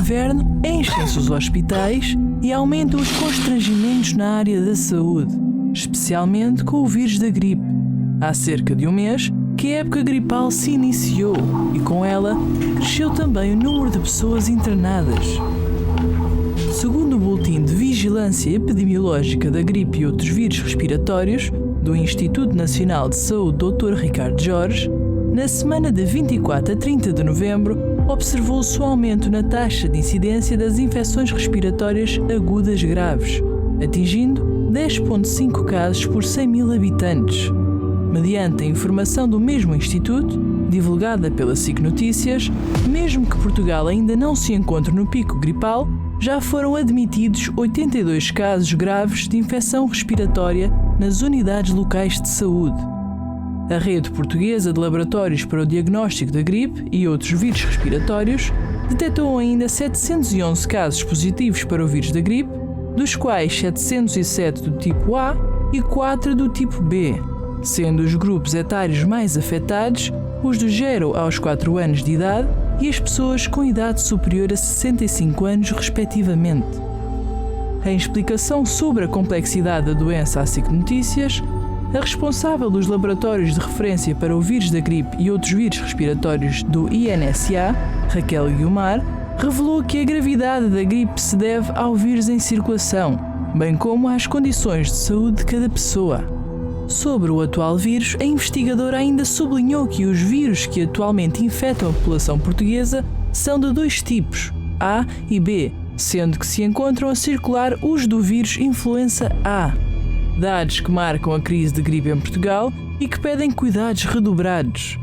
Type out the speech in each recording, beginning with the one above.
inverno, enchem-se os hospitais e aumentam os constrangimentos na área da saúde, especialmente com o vírus da gripe. Há cerca de um mês que a época gripal se iniciou e com ela cresceu também o número de pessoas internadas. Segundo o Boletim de Vigilância Epidemiológica da Gripe e Outros Vírus Respiratórios, do Instituto Nacional de Saúde Dr. Ricardo Jorge, na semana de 24 a 30 de novembro, observou-se um aumento na taxa de incidência das infecções respiratórias agudas graves, atingindo 10,5 casos por 100 mil habitantes. Mediante a informação do mesmo Instituto, divulgada pela SIC Notícias, mesmo que Portugal ainda não se encontre no pico gripal, já foram admitidos 82 casos graves de infecção respiratória nas unidades locais de saúde. A Rede Portuguesa de Laboratórios para o Diagnóstico da Gripe e Outros Vírus Respiratórios detectou ainda 711 casos positivos para o vírus da gripe, dos quais 707 do tipo A e 4 do tipo B, sendo os grupos etários mais afetados os dos 0 aos 4 anos de idade e as pessoas com idade superior a 65 anos, respectivamente. Em explicação sobre a complexidade da doença à SIC Notícias, a responsável dos laboratórios de referência para o vírus da gripe e outros vírus respiratórios do INSA, Raquel Guiomar, revelou que a gravidade da gripe se deve ao vírus em circulação, bem como às condições de saúde de cada pessoa. Sobre o atual vírus, a investigadora ainda sublinhou que os vírus que atualmente infectam a população portuguesa são de dois tipos, A e B, sendo que se encontram a circular os do vírus influenza A. Dados que marcam a crise de gripe em Portugal e que pedem cuidados redobrados.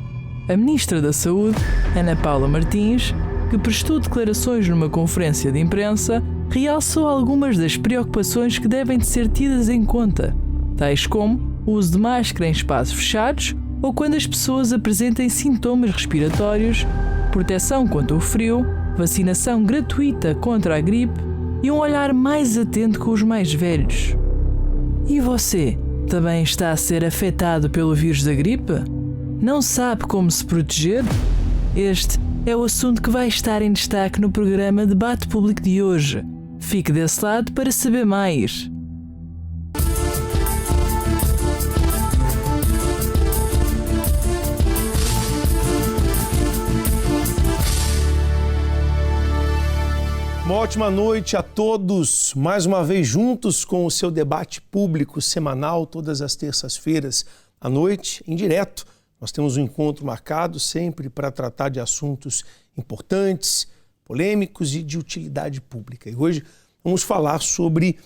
A Ministra da Saúde, Ana Paula Martins, que prestou declarações numa conferência de imprensa, realçou algumas das preocupações que devem de ser tidas em conta, tais como o uso de máscara em espaços fechados ou quando as pessoas apresentem sintomas respiratórios, proteção contra o frio, vacinação gratuita contra a gripe e um olhar mais atento com os mais velhos. E você, também está a ser afetado pelo vírus da gripe? Não sabe como se proteger? Este é o assunto que vai estar em destaque no programa Debate Público de hoje. Fique desse lado para saber mais. Uma ótima noite a todos, mais uma vez juntos com o seu debate público semanal, todas as terças-feiras à noite, em direto. Nós temos um encontro marcado sempre para tratar de assuntos importantes, polêmicos e de utilidade pública. E hoje vamos falar sobre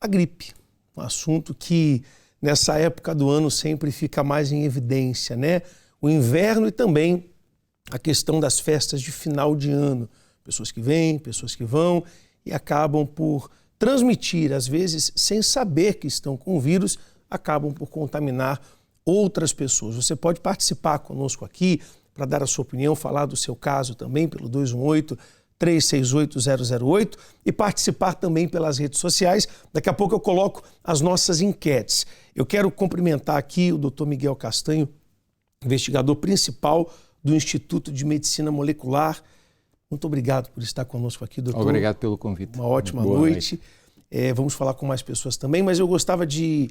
a gripe, um assunto que nessa época do ano sempre fica mais em evidência, né? O inverno e também a questão das festas de final de ano. Pessoas que vêm, pessoas que vão e acabam por transmitir, às vezes, sem saber que estão com o vírus, acabam por contaminar outras pessoas. Você pode participar conosco aqui para dar a sua opinião, falar do seu caso também pelo 218-368-008 e participar também pelas redes sociais. Daqui a pouco eu coloco as nossas enquetes. Eu quero cumprimentar aqui o Dr. Miguel Castanho, investigador principal do Instituto de Medicina Molecular. Muito obrigado por estar conosco aqui, doutor. Obrigado pelo convite. Uma ótima noite. Vamos falar com mais pessoas também, mas eu gostava de,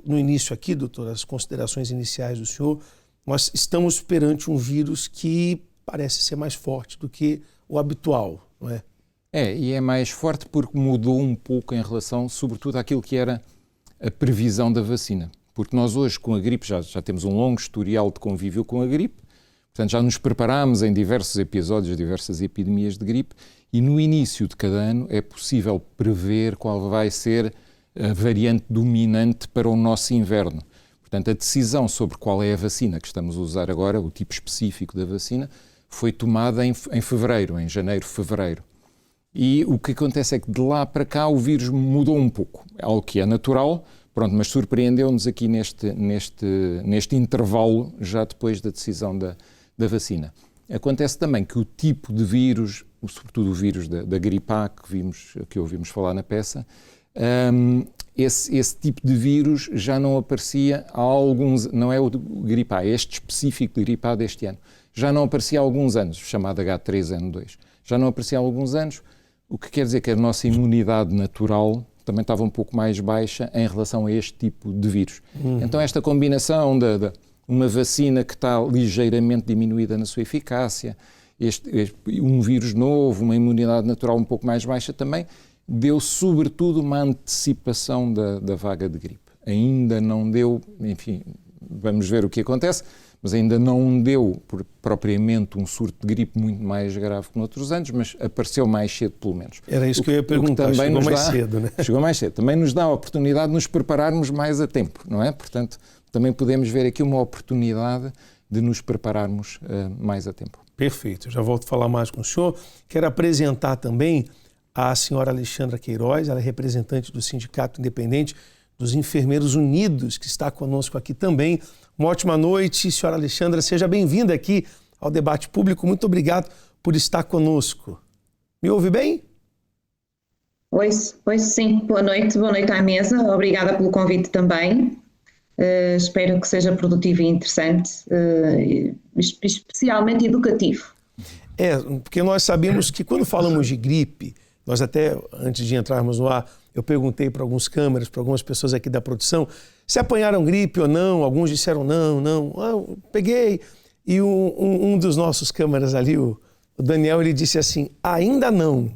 no início aqui, doutor, as considerações iniciais do senhor. Nós estamos perante um vírus que parece ser mais forte do que o habitual, não é? E é mais forte porque mudou um pouco em relação, sobretudo, àquilo que era a previsão da vacina. Porque nós hoje, com a gripe, já temos um longo historial de convívio com a gripe. Portanto, já nos preparámos em diversos episódios, diversas epidemias de gripe, e no início de cada ano é possível prever qual vai ser a variante dominante para o nosso inverno. Portanto, a decisão sobre qual é a vacina que estamos a usar agora, o tipo específico da vacina, foi tomada em fevereiro, em janeiro, fevereiro. E o que acontece é que de lá para cá o vírus mudou um pouco, algo que é natural, mas surpreendeu-nos aqui neste intervalo, já depois da decisão da vacina. Acontece também que o tipo de vírus, sobretudo o vírus da gripe A que ouvimos falar na peça, esse tipo de vírus já não aparecia há alguns, não é o de gripe A, este específico de gripe A deste ano, já não aparecia há alguns anos, chamado H3N2. Já não aparecia há alguns anos, o que quer dizer que a nossa imunidade natural também estava um pouco mais baixa em relação a este tipo de vírus. Então esta combinação de uma vacina que está ligeiramente diminuída na sua eficácia, um vírus novo, uma imunidade natural um pouco mais baixa também, deu sobretudo uma antecipação da vaga de gripe. Ainda não deu, enfim, vamos ver o que acontece, mas ainda não deu propriamente um surto de gripe muito mais grave que noutros anos, mas apareceu mais cedo pelo menos. Era isso que eu ia perguntar, chegou mais cedo, né? Chegou mais cedo. Também nos dá a oportunidade de nos prepararmos mais a tempo, não é? Portanto, também podemos ver aqui uma oportunidade de nos prepararmos mais a tempo. Perfeito, eu já volto a falar mais com o senhor. Quero apresentar também a senhora Alexandra Queiroz, ela é representante do Sindicato Independente dos Enfermeiros Unidos, que está conosco aqui também. Uma ótima noite, senhora Alexandra, seja bem-vinda aqui ao debate público. Muito obrigado por estar conosco. Me ouve bem? Oi, sim. Boa noite à mesa. Obrigada pelo convite também. Espero que seja produtivo e interessante, especialmente educativo. Porque nós sabemos que quando falamos de gripe, nós até, antes de entrarmos no ar, eu perguntei para alguns câmeras, para algumas pessoas aqui da produção, se apanharam gripe ou não. Alguns disseram não. Eu peguei. E um dos nossos câmeras ali, o Daniel, ele disse assim, ainda não.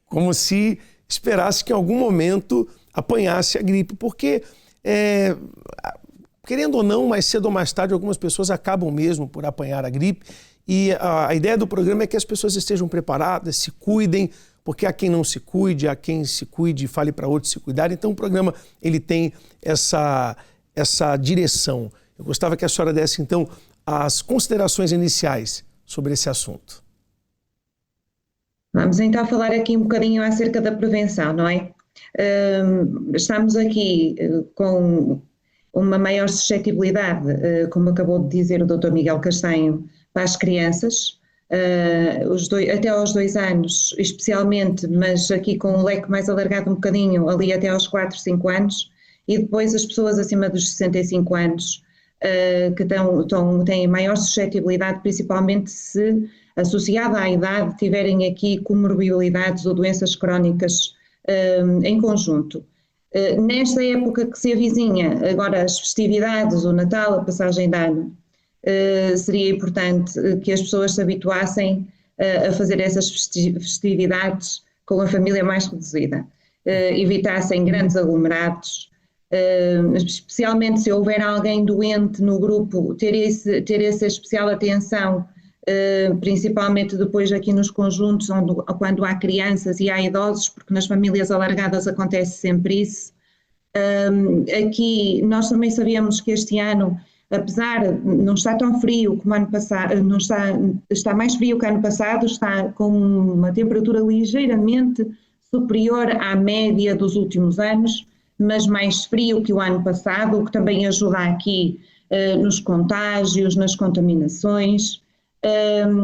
Como se esperasse que em algum momento apanhasse a gripe, porque, querendo ou não, mais cedo ou mais tarde, algumas pessoas acabam mesmo por apanhar a gripe. E a ideia do programa é que as pessoas estejam preparadas, se cuidem, porque há quem não se cuide, há quem se cuide e fale para outros se cuidar. Então o programa ele tem essa direção. Eu gostava que a senhora desse então as considerações iniciais sobre esse assunto. Vamos então falar aqui um bocadinho acerca da prevenção, não é? Estamos aqui com uma maior suscetibilidade, como acabou de dizer o Dr. Miguel Castanho, para as crianças, até aos 2 anos especialmente, mas aqui com um leque mais alargado um bocadinho, ali até aos 4, 5 anos, e depois as pessoas acima dos 65 anos, que têm maior suscetibilidade, principalmente se associada à idade tiverem aqui comorbilidades ou doenças crónicas em conjunto. Nesta época que se avizinha, agora as festividades, o Natal, a passagem de ano, seria importante que as pessoas se habituassem a fazer essas festividades com a família mais reduzida, evitassem grandes aglomerados, especialmente se houver alguém doente no grupo, ter essa especial atenção, principalmente depois aqui nos conjuntos quando há crianças e há idosos, porque nas famílias alargadas acontece sempre isso. Aqui nós também sabemos que este ano, apesar de não estar tão frio como ano passado, está mais frio que ano passado, está com uma temperatura ligeiramente superior à média dos últimos anos, mas mais frio que o ano passado, o que também ajuda aqui nos contágios, nas contaminações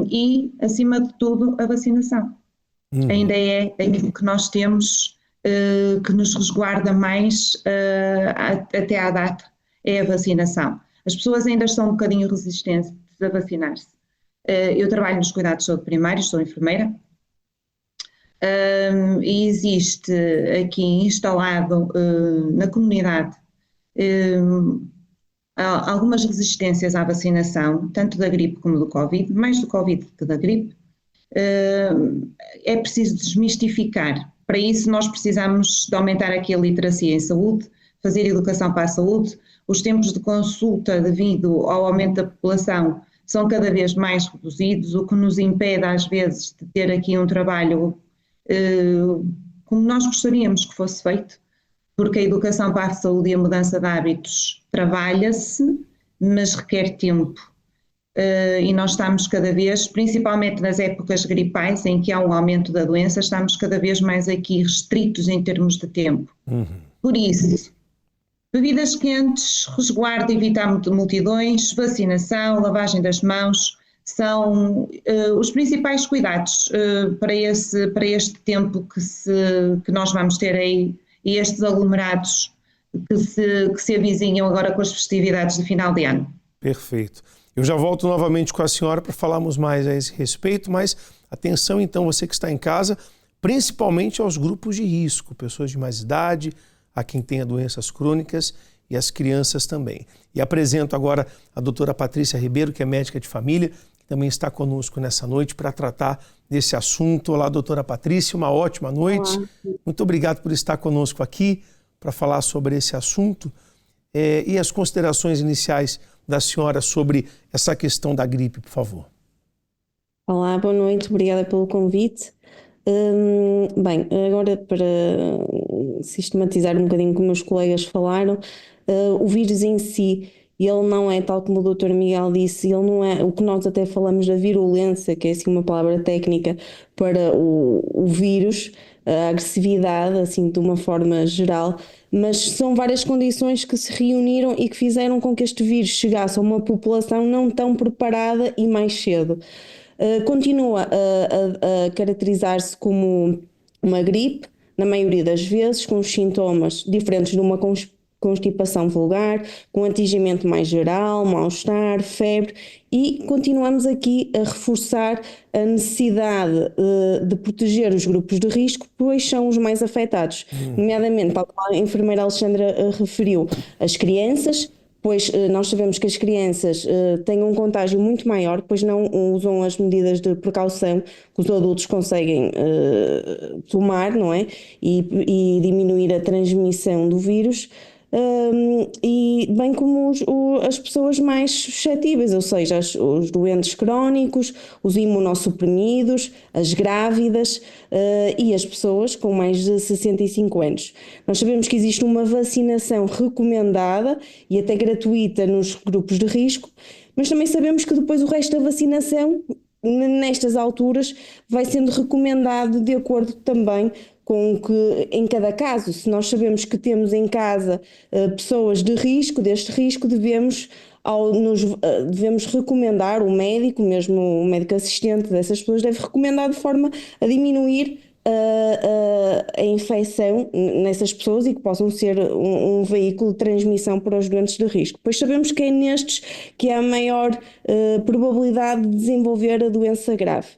e, acima de tudo, a vacinação. Ainda é aquilo que nós temos que nos resguarda mais até à data, é a vacinação. As pessoas ainda estão um bocadinho resistentes a vacinar-se. Eu trabalho nos cuidados de saúde primários, sou enfermeira, e existe aqui instalado na comunidade algumas resistências à vacinação, tanto da gripe como do Covid, mais do Covid que da gripe. É preciso desmistificar. Para isso nós precisamos de aumentar aqui a literacia em saúde, fazer educação para a saúde. Os tempos de consulta devido ao aumento da população são cada vez mais reduzidos, o que nos impede às vezes de ter aqui um trabalho como nós gostaríamos que fosse feito, porque a educação para a saúde e a mudança de hábitos trabalha-se, mas requer tempo. E nós estamos cada vez, principalmente nas épocas gripais, em que há um aumento da doença, estamos cada vez mais aqui restritos em termos de tempo. Por isso, bebidas quentes, resguardo, evitar multidões, vacinação, lavagem das mãos, são os principais cuidados para este tempo que nós vamos ter aí e estes aglomerados que se avizinham agora com as festividades de final de ano. Perfeito. Eu já volto novamente com a senhora para falarmos mais a esse respeito, mas Atenção, então, você que está em casa, principalmente aos grupos de risco, pessoas de mais idade, a quem tenha doenças crônicas e as crianças também. E apresento agora a doutora Patrícia Ribeiro, que é médica de família, que também está conosco nessa noite para tratar desse assunto. Olá, doutora Patrícia, uma ótima noite. Olá. Muito obrigado por estar conosco aqui para falar sobre esse assunto. E as considerações iniciais da senhora sobre essa questão da gripe, por favor. Olá, boa noite, obrigada pelo convite. Bem, agora para sistematizar um bocadinho como meus colegas falaram, o vírus em si, ele não é, tal como o Dr. Miguel disse, ele não é o que nós até falamos da virulência, que é assim uma palavra técnica para o vírus, a agressividade, assim de uma forma geral, mas são várias condições que se reuniram e que fizeram com que este vírus chegasse a uma população não tão preparada e mais cedo. Continua a caracterizar-se como uma gripe, na maioria das vezes, com os sintomas diferentes de uma constipação vulgar, com atingimento mais geral, mal-estar, febre, e continuamos aqui a reforçar a necessidade de proteger os grupos de risco, pois são os mais afetados, nomeadamente, tal como a enfermeira Alexandra referiu, as crianças, pois nós sabemos que as crianças têm um contágio muito maior, pois não usam as medidas de precaução que os adultos conseguem tomar, não é? E diminuir a transmissão do vírus. E bem como as pessoas mais suscetíveis, ou seja, os doentes crónicos, os imunossuprimidos, as grávidas e as pessoas com mais de 65 anos. Nós sabemos que existe uma vacinação recomendada e até gratuita nos grupos de risco, mas também sabemos que depois o resto da vacinação, nestas alturas, vai sendo recomendado de acordo também com que, em cada caso, se nós sabemos que temos em casa pessoas de risco, deste risco, devemos recomendar, o médico, mesmo o médico assistente dessas pessoas, deve recomendar de forma a diminuir a infecção nessas pessoas e que possam ser um veículo de transmissão para os doentes de risco. Pois sabemos que é nestes que há a maior probabilidade de desenvolver a doença grave.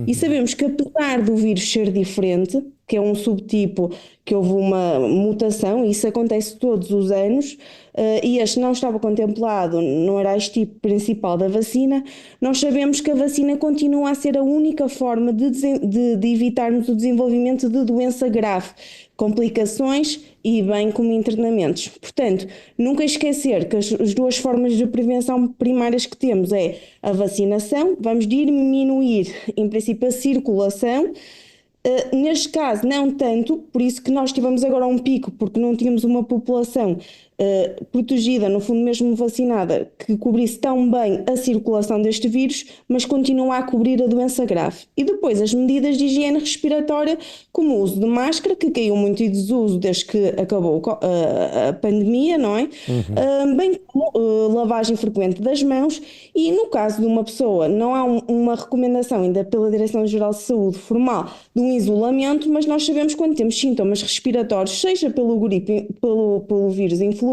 E sabemos que, apesar do vírus ser diferente, que é um subtipo que houve uma mutação, e isso acontece todos os anos, e este não estava contemplado, não era este tipo principal da vacina, nós sabemos que a vacina continua a ser a única forma de evitarmos o desenvolvimento de doença grave, complicações e bem como internamentos. Portanto, nunca esquecer que as duas formas de prevenção primárias que temos é a vacinação, vamos diminuir, em princípio, a circulação. Neste caso, não tanto, por isso que nós tivemos agora um pico, porque não tínhamos uma população protegida, no fundo mesmo vacinada, que cobrisse tão bem a circulação deste vírus, mas continua a cobrir a doença grave. E depois as medidas de higiene respiratória, como o uso de máscara, que caiu muito em desuso desde que acabou a pandemia, não é? Bem como lavagem frequente das mãos, e no caso de uma pessoa, não há uma recomendação ainda pela Direção-Geral de Saúde formal de um isolamento, mas nós sabemos que quando temos sintomas respiratórios, seja pelo vírus influenza,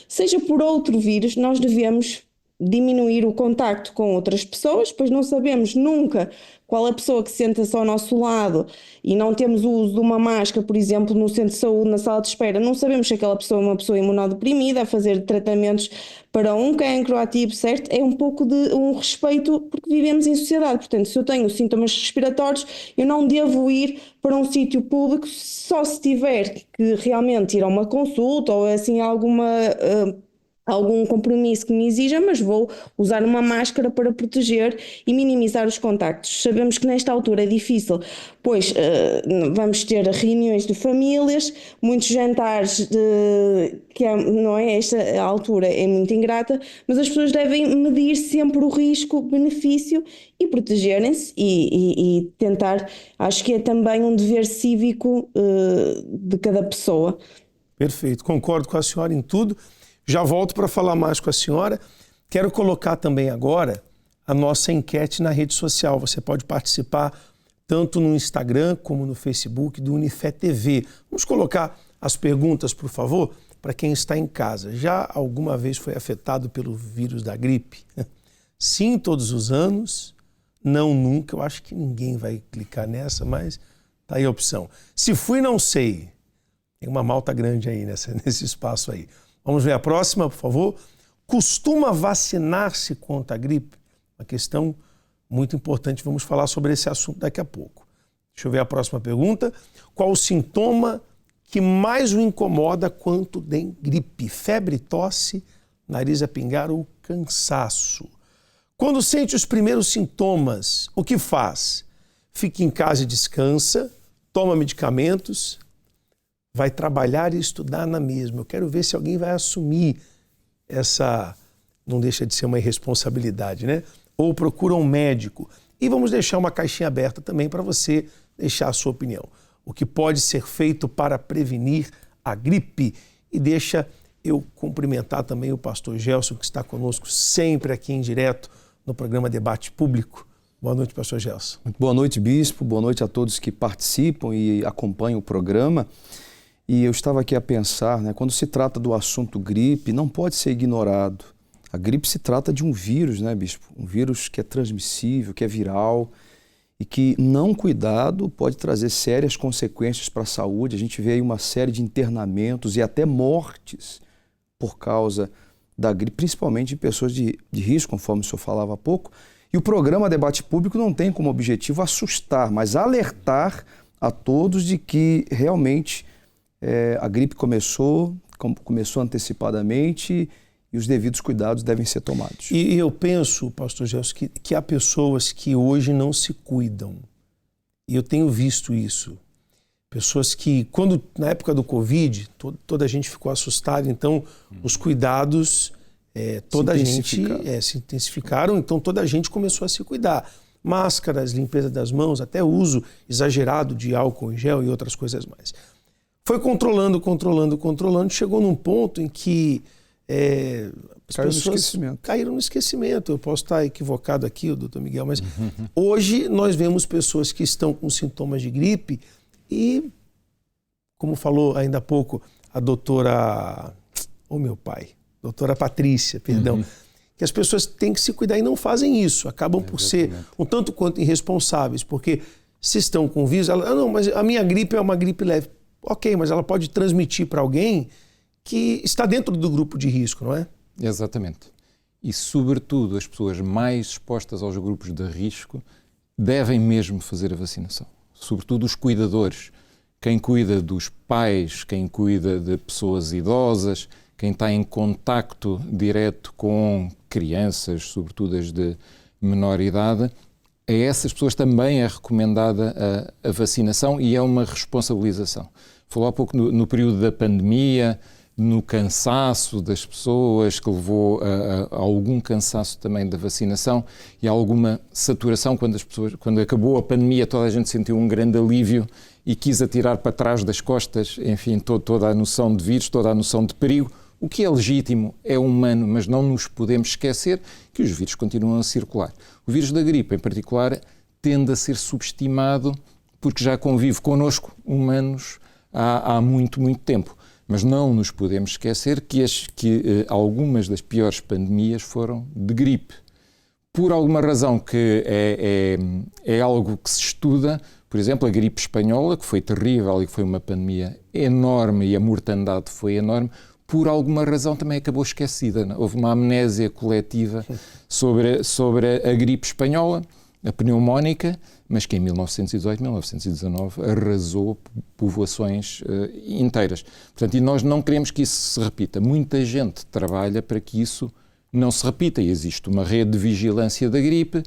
seja por outro vírus, nós devemos diminuir o contacto com outras pessoas, pois não sabemos nunca qual a pessoa que senta-se ao nosso lado e não temos o uso de uma máscara, por exemplo, no centro de saúde, na sala de espera, não sabemos se aquela pessoa é uma pessoa imunodeprimida, a fazer tratamentos para um cancro ativo, certo? É um pouco de um respeito, porque vivemos em sociedade. Portanto, se eu tenho sintomas respiratórios, eu não devo ir para um sítio público só se tiver que realmente ir a uma consulta ou assim algum compromisso que me exija, mas vou usar uma máscara para proteger e minimizar os contactos. Sabemos que nesta altura é difícil, pois vamos ter reuniões de famílias, muitos jantares, não é? Esta altura é muito ingrata, mas as pessoas devem medir sempre o risco-benefício e protegerem-se e tentar, acho que é também um dever cívico de cada pessoa. Perfeito, concordo com a senhora em tudo. Já volto para falar mais com a senhora. Quero colocar também agora a nossa enquete na rede social. Você pode participar tanto no Instagram como no Facebook do Unifé TV. Vamos colocar as perguntas, por favor, para quem está em casa. Já alguma vez foi afetado pelo vírus da gripe? Sim, todos os anos. não, nunca. Eu acho que ninguém vai clicar nessa, mas tá aí a opção. Se fui, não sei. Tem uma malta grande aí nesse espaço aí. Vamos ver a próxima, por favor. Costuma vacinar-se contra a gripe? Uma questão muito importante. Vamos falar sobre esse assunto daqui a pouco. Deixa eu ver a próxima pergunta. Qual o sintoma que mais o incomoda quando tem gripe? Febre, tosse, nariz a pingar ou cansaço? Quando sente os primeiros sintomas, o que faz? Fica em casa e descansa, toma medicamentos, vai trabalhar e estudar na mesma. Eu quero ver se alguém vai assumir essa, não deixa de ser uma irresponsabilidade, né? Ou procura um médico. E vamos deixar uma caixinha aberta também para você deixar a sua opinião. O que pode ser feito para prevenir a gripe? E deixa eu cumprimentar também o pastor Gelson, que está conosco sempre aqui em direto no programa Debate Público. Boa noite, pastor Gelson. Muito boa noite, bispo. Boa noite a todos que participam e acompanham o programa. E eu estava aqui a pensar, né, quando se trata do assunto gripe, não pode ser ignorado. A gripe se trata de um vírus, né, bispo? Um vírus que é transmissível, que é viral e que, não cuidado, pode trazer sérias consequências para a saúde. A gente vê aí uma série de internamentos e até mortes por causa da gripe, principalmente de pessoas de risco, conforme o senhor falava há pouco. E o programa Debate Público não tem como objetivo assustar, mas alertar a todos de que realmente a gripe começou antecipadamente e os devidos cuidados devem ser tomados. E eu penso, pastor Gelson, que há pessoas que hoje não se cuidam. E eu tenho visto isso. Pessoas que, na época do Covid, toda a gente ficou assustada, então os cuidados, se intensificaram, então toda a gente começou a se cuidar. Máscaras, limpeza das mãos, até uso exagerado de álcool em gel e outras coisas mais. Foi controlando, chegou num ponto em que as pessoas caíram no esquecimento. Eu posso estar equivocado aqui, o doutor Miguel, mas hoje nós vemos pessoas que estão com sintomas de gripe e, como falou ainda há pouco a doutora Patrícia, perdão, que as pessoas têm que se cuidar e não fazem isso, acabam por ser um tanto quanto irresponsáveis, porque se estão com vírus, não, mas a minha gripe é uma gripe leve. Ok, mas ela pode transmitir para alguém que está dentro do grupo de risco, não é? Exatamente. E, sobretudo, as pessoas mais expostas aos grupos de risco devem mesmo fazer a vacinação. Sobretudo os cuidadores. Quem cuida dos pais, quem cuida de pessoas idosas, quem está em contacto direto com crianças, sobretudo as de menor idade, a essas pessoas também é recomendada a vacinação e é uma responsabilização. Falou há pouco no período da pandemia, no cansaço das pessoas, que levou a algum cansaço também da vacinação e a alguma saturação. Quando acabou a pandemia, toda a gente sentiu um grande alívio e quis atirar para trás das costas, enfim, toda a noção de vírus, toda a noção de perigo. O que é legítimo, é humano, mas não nos podemos esquecer que os vírus continuam a circular. O vírus da gripe, em particular, tende a ser subestimado porque já convive connosco, humanos, há muito, muito tempo. Mas não nos podemos esquecer que algumas das piores pandemias foram de gripe. Por alguma razão que é algo que se estuda, por exemplo, a gripe espanhola, que foi terrível e que foi uma pandemia enorme e a mortandade foi enorme, por alguma razão também acabou esquecida. Houve uma amnésia coletiva sobre a gripe espanhola, a pneumónica, mas que em 1918, 1919 arrasou povoações inteiras. Portanto, e nós não queremos que isso se repita. Muita gente trabalha para que isso não se repita e existe uma rede de vigilância da gripe,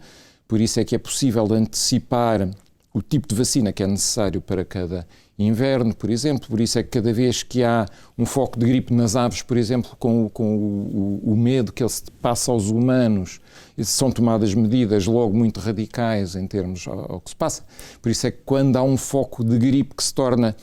por isso é que é possível antecipar o tipo de vacina que é necessário para cada inverno, por exemplo. Por isso é que cada vez que há um foco de gripe nas aves, por exemplo, com o medo que ele se passa aos humanos, são tomadas medidas logo muito radicais em termos ao que se passa. Por isso é que quando há um foco de gripe que se torna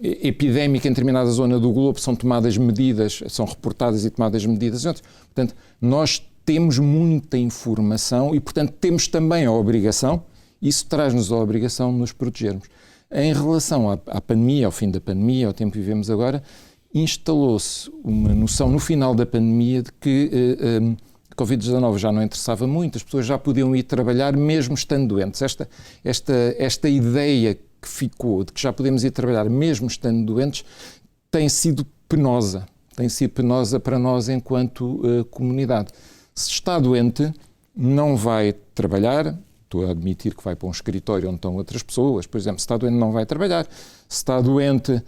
epidémico em determinada zona do globo, são tomadas medidas, são reportadas e tomadas medidas. Portanto, nós temos muita informação e, portanto, temos também a obrigação, isso traz-nos a obrigação de nos protegermos. Em relação à pandemia, ao fim da pandemia, ao tempo que vivemos agora, instalou-se uma noção no final da pandemia de que A Covid-19 já não interessava muito, as pessoas já podiam ir trabalhar mesmo estando doentes. Esta ideia que ficou de que já podemos ir trabalhar mesmo estando doentes tem sido penosa. Tem sido penosa para nós enquanto comunidade. Se está doente, não vai trabalhar. Estou a admitir que vai para um escritório onde estão outras pessoas. Por exemplo, se está doente, não vai trabalhar. Se está doente,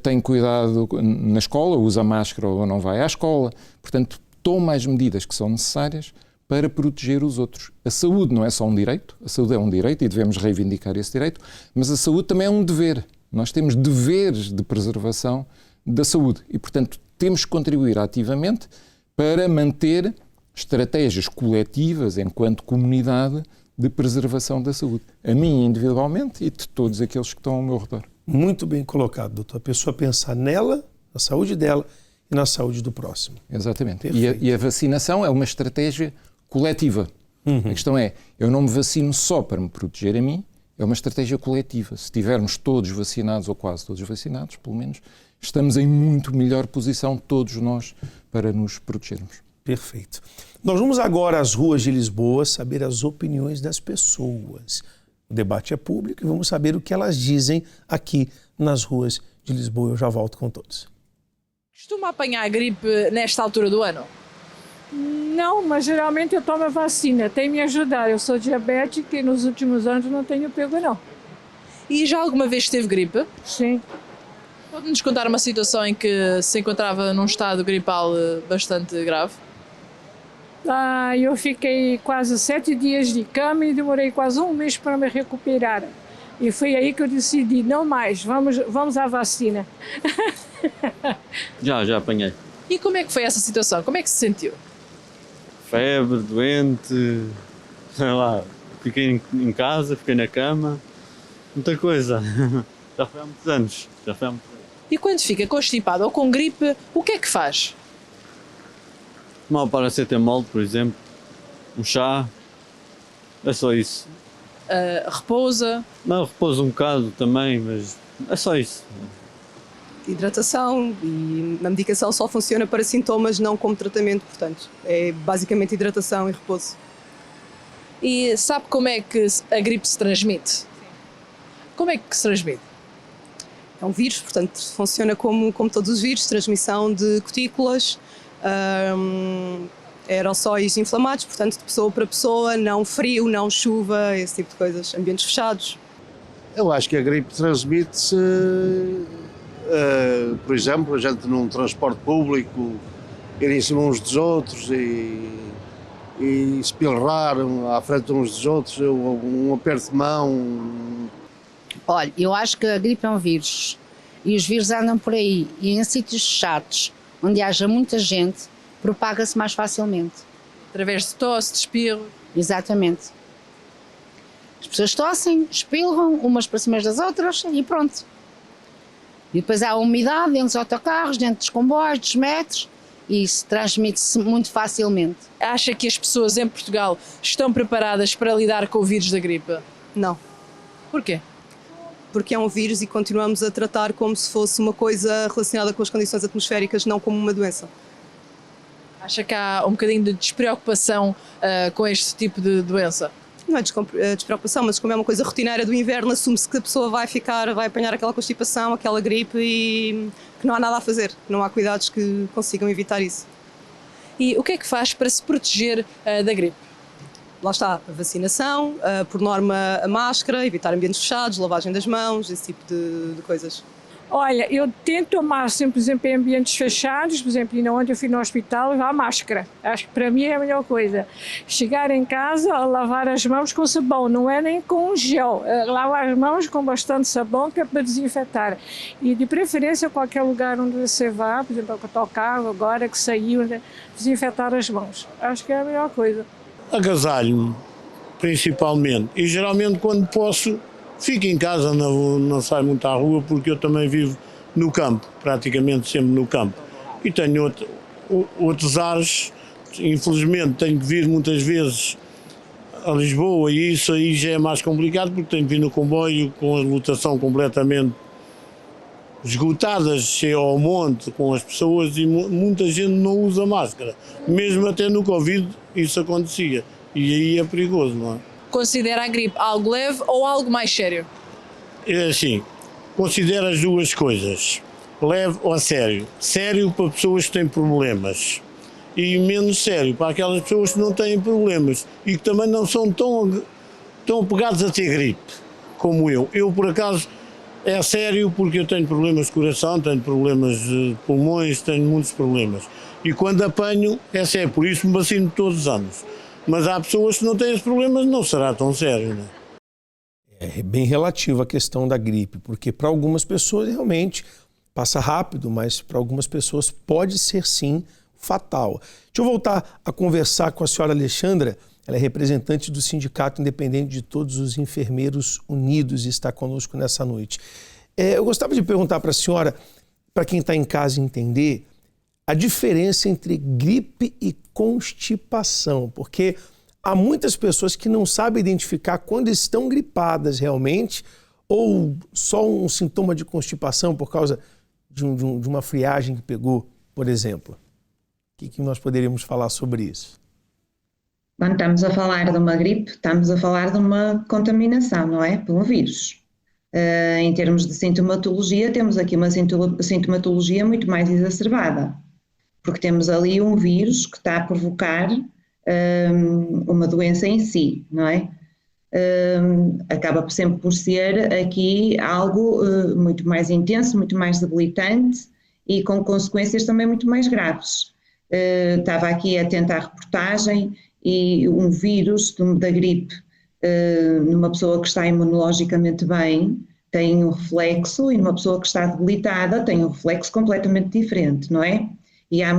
tem cuidado na escola, usa máscara ou não vai à escola. Portanto, toma as medidas que são necessárias para proteger os outros. A saúde não é só um direito, a saúde é um direito e devemos reivindicar esse direito, mas a saúde também é um dever. Nós temos deveres de preservação da saúde e, portanto, temos que contribuir ativamente para manter estratégias coletivas, enquanto comunidade, de preservação da saúde. A mim individualmente e de todos aqueles que estão ao meu redor. Muito bem colocado, doutor. A pessoa pensar nela, na saúde dela e na saúde do próximo. Exatamente. E a vacinação é uma estratégia coletiva. A questão é, eu não me vacino só para me proteger a mim, é uma estratégia coletiva. Se estivermos todos vacinados, ou quase todos vacinados, pelo menos, estamos em muito melhor posição, todos nós, para nos protegermos. Perfeito. Nós vamos agora às ruas de Lisboa saber as opiniões das pessoas. O debate é público e vamos saber o que elas dizem aqui nas ruas de Lisboa. Eu já volto com todos. Costuma apanhar a gripe nesta altura do ano? Não, mas geralmente eu tomo a vacina, tem me ajudado. Eu sou diabética e nos últimos anos não tenho pego, não. E já alguma vez teve gripe? Sim. Pode-nos contar uma situação em que se encontrava num estado gripal bastante grave? Eu fiquei quase 7 dias de cama e demorei quase um mês para me recuperar. E foi aí que eu decidi, não mais, vamos à vacina. Já apanhei. E como é que foi essa situação? Como é que se sentiu? Febre, doente, sei lá, fiquei em casa, fiquei na cama, muita coisa. Já foi há muitos anos. E quando fica constipado ou com gripe, o que é que faz? Tomar paracetamol, por exemplo, um chá, é só isso. Repousa? Não, repouso um bocado também, mas é só isso. Hidratação, e a medicação só funciona para sintomas, não como tratamento, portanto, é basicamente hidratação e repouso. E sabe como é que a gripe se transmite? Como é que se transmite? É um vírus, portanto, funciona como todos os vírus, transmissão de cutículas, aerossóis inflamados, portanto, de pessoa para pessoa, não frio, não chuva, esse tipo de coisas, ambientes fechados. Eu acho que a gripe transmite-se, por exemplo, a gente num transporte público, ir em cima uns dos outros e espirrar à frente uns dos outros, um aperto de mão. Olha, eu acho que a gripe é um vírus e os vírus andam por aí e em sítios fechados, onde haja muita gente, propaga-se mais facilmente. Através de tosse, de espirro? Exatamente. As pessoas tossem, espirram umas para cima das outras e pronto. E depois há a umidade dentro dos autocarros, dentro dos comboios, dos metros, e isso transmite-se muito facilmente. Acha que as pessoas em Portugal estão preparadas para lidar com o vírus da gripe? Não. Porquê? Porque é um vírus e continuamos a tratar como se fosse uma coisa relacionada com as condições atmosféricas, não como uma doença. Acha que há um bocadinho de despreocupação com este tipo de doença? Não é despreocupação, mas como é uma coisa rotineira do inverno, assume-se que a pessoa vai apanhar aquela constipação, aquela gripe e que não há nada a fazer, não há cuidados que consigam evitar isso. E o que é que faz para se proteger da gripe? Lá está, a vacinação, por norma a máscara, evitar ambientes fechados, lavagem das mãos, esse tipo de coisas. Olha, eu tento ao máximo, por exemplo, em ambientes fechados, por exemplo, e onde eu fui no hospital, a máscara. Acho que para mim é a melhor coisa. Chegar em casa, lavar as mãos com sabão, não é nem com gel. Lavar as mãos com bastante sabão, que é para desinfetar. E de preferência, qualquer lugar onde você vá, por exemplo, o carro agora que saiu, desinfetar as mãos. Acho que é a melhor coisa. Agasalho-me, principalmente. E geralmente quando posso, fico em casa, não saio muito à rua, porque eu também vivo no campo, praticamente sempre no campo. E tenho outros ares, infelizmente tenho que vir muitas vezes a Lisboa e isso aí já é mais complicado, porque tenho que vir no comboio com a lotação completamente esgotadas ao monte com as pessoas e muita gente não usa máscara. Mesmo até no Covid isso acontecia e aí é perigoso, não é? Considera a gripe algo leve ou algo mais sério? É assim, considero as duas coisas, leve ou sério. Sério para pessoas que têm problemas e menos sério para aquelas pessoas que não têm problemas e que também não são tão apegados a ter gripe como eu. Eu, por acaso, é sério porque eu tenho problemas de coração, tenho problemas de pulmões, tenho muitos problemas. E quando apanho, é sério, por isso me vacino todos os anos. Mas há pessoas que não têm esses problemas, não será tão sério, não é? É bem relativo a questão da gripe, porque para algumas pessoas realmente passa rápido, mas para algumas pessoas pode ser sim fatal. Deixa eu voltar a conversar com a senhora Alexandra. Ela é representante do Sindicato Independente de Todos os Enfermeiros Unidos e está conosco nessa noite. Eu gostava de perguntar para a senhora, para quem está em casa entender, a diferença entre gripe e constipação, porque há muitas pessoas que não sabem identificar quando estão gripadas realmente ou só um sintoma de constipação por causa de uma friagem que pegou, por exemplo. O que nós poderíamos falar sobre isso? Quando estamos a falar de uma gripe, estamos a falar de uma contaminação, não é? Por um vírus. Em termos de sintomatologia, temos aqui uma sintomatologia muito mais exacerbada, porque temos ali um vírus que está a provocar uma doença em si, não é? Acaba sempre por ser aqui algo muito mais intenso, muito mais debilitante e com consequências também muito mais graves. Estava aqui atenta à reportagem e um vírus da gripe numa pessoa que está imunologicamente bem tem um reflexo e numa pessoa que está debilitada tem um reflexo completamente diferente, não é? E há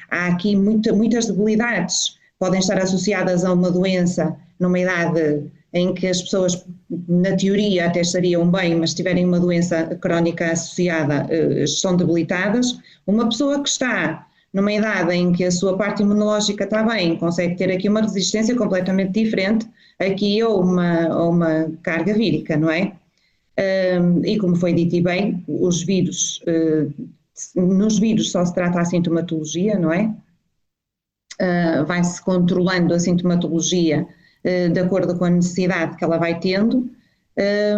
há aqui muitas debilidades, podem estar associadas a uma doença numa idade em que as pessoas, na teoria, até estariam bem, mas se tiverem uma doença crónica associada, estão debilitadas. Uma pessoa que está numa idade em que a sua parte imunológica está bem, consegue ter aqui uma resistência completamente diferente aqui ou uma carga vírica, não é? E como foi dito e bem, os vírus, nos vírus só se trata a sintomatologia, não é? Vai-se controlando a sintomatologia de acordo com a necessidade que ela vai tendo.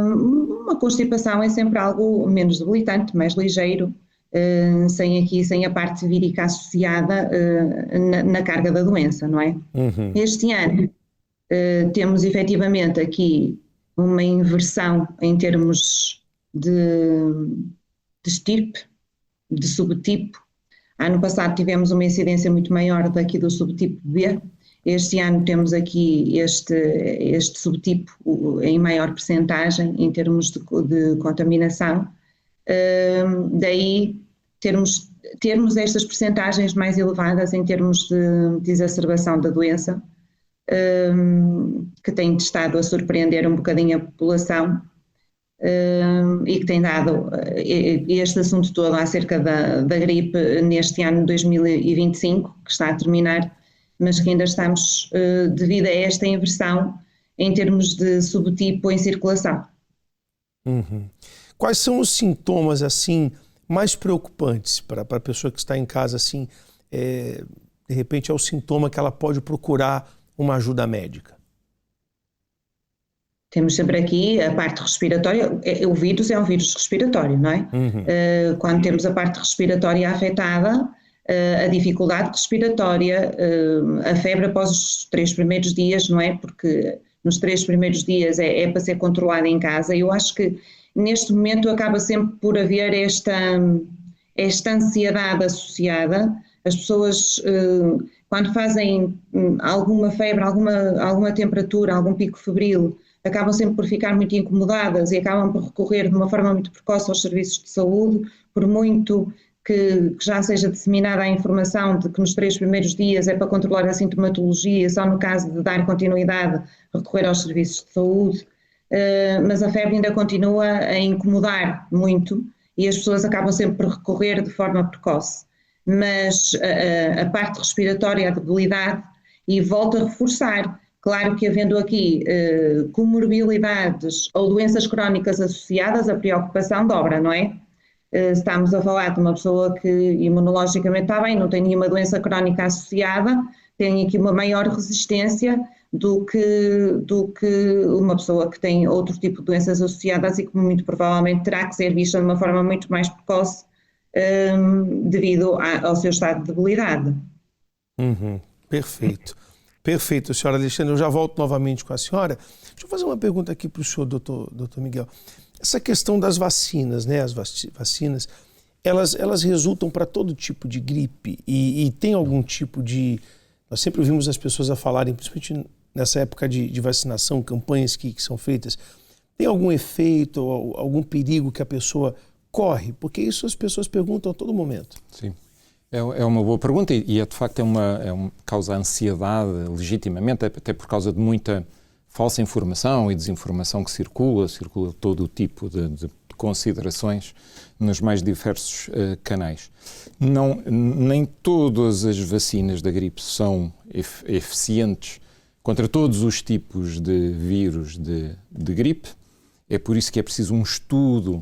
Uma constipação é sempre algo menos debilitante, mais ligeiro, sem a parte vírica associada na carga da doença, não é? Uhum. Este ano temos efetivamente aqui uma inversão em termos de estirpe, de subtipo. Ano passado tivemos uma incidência muito maior daqui do subtipo B. Este ano temos aqui este subtipo em maior percentagem em termos de contaminação. Daí termos estas percentagens mais elevadas em termos de exacerbação da doença, que tem estado a surpreender um bocadinho a população e que tem dado este assunto todo acerca da gripe neste ano 2025, que está a terminar, mas que ainda estamos devido a esta inversão em termos de subtipo em circulação. Uhum. Quais são os sintomas assim mais preocupantes para a pessoa que está em casa assim, de repente é o sintoma que ela pode procurar uma ajuda médica? Temos sempre aqui a parte respiratória. O vírus é um vírus respiratório, não é? Uhum. Quando temos a parte respiratória afetada, a dificuldade respiratória, a febre após os 3 primeiros dias, não é? Porque nos 3 primeiros dias é para ser controlada em casa. Eu acho que neste momento acaba sempre por haver esta ansiedade associada. As pessoas, quando fazem alguma febre, alguma temperatura, algum pico febril, acabam sempre por ficar muito incomodadas e acabam por recorrer de uma forma muito precoce aos serviços de saúde, por muito que já seja disseminada a informação de que nos 3 primeiros dias é para controlar a sintomatologia, só no caso de dar continuidade recorrer aos serviços de saúde, mas a febre ainda continua a incomodar muito e as pessoas acabam sempre por recorrer de forma precoce. Mas a parte respiratória, a debilidade, e volto a reforçar, Claro que havendo aqui comorbilidades ou doenças crónicas associadas, a preocupação dobra, não é? Estamos a falar de uma pessoa que imunologicamente está bem, não tem nenhuma doença crónica associada, tem aqui uma maior resistência do que uma pessoa que tem outro tipo de doenças associadas e que muito provavelmente terá que ser vista de uma forma muito mais precoce devido ao seu estado de debilidade. Perfeito. Perfeito, senhora Alexandra. Eu já volto novamente com a senhora. Deixa eu fazer uma pergunta aqui para o senhor, doutor Miguel. Essa questão das vacinas, né? As vacinas, elas resultam para todo tipo de gripe e tem algum tipo de... Nós sempre ouvimos as pessoas a falarem, principalmente nessa época de vacinação, campanhas que são feitas, tem algum efeito ou algum perigo que a pessoa corre? Porque isso as pessoas perguntam a todo momento. Sim. É uma boa pergunta e de facto causa ansiedade legitimamente, até por causa de muita falsa informação e desinformação que circula todo o tipo de considerações nos mais diversos canais. Nem todas as vacinas da gripe são eficientes contra todos os tipos de vírus de gripe. É por isso que é preciso um estudo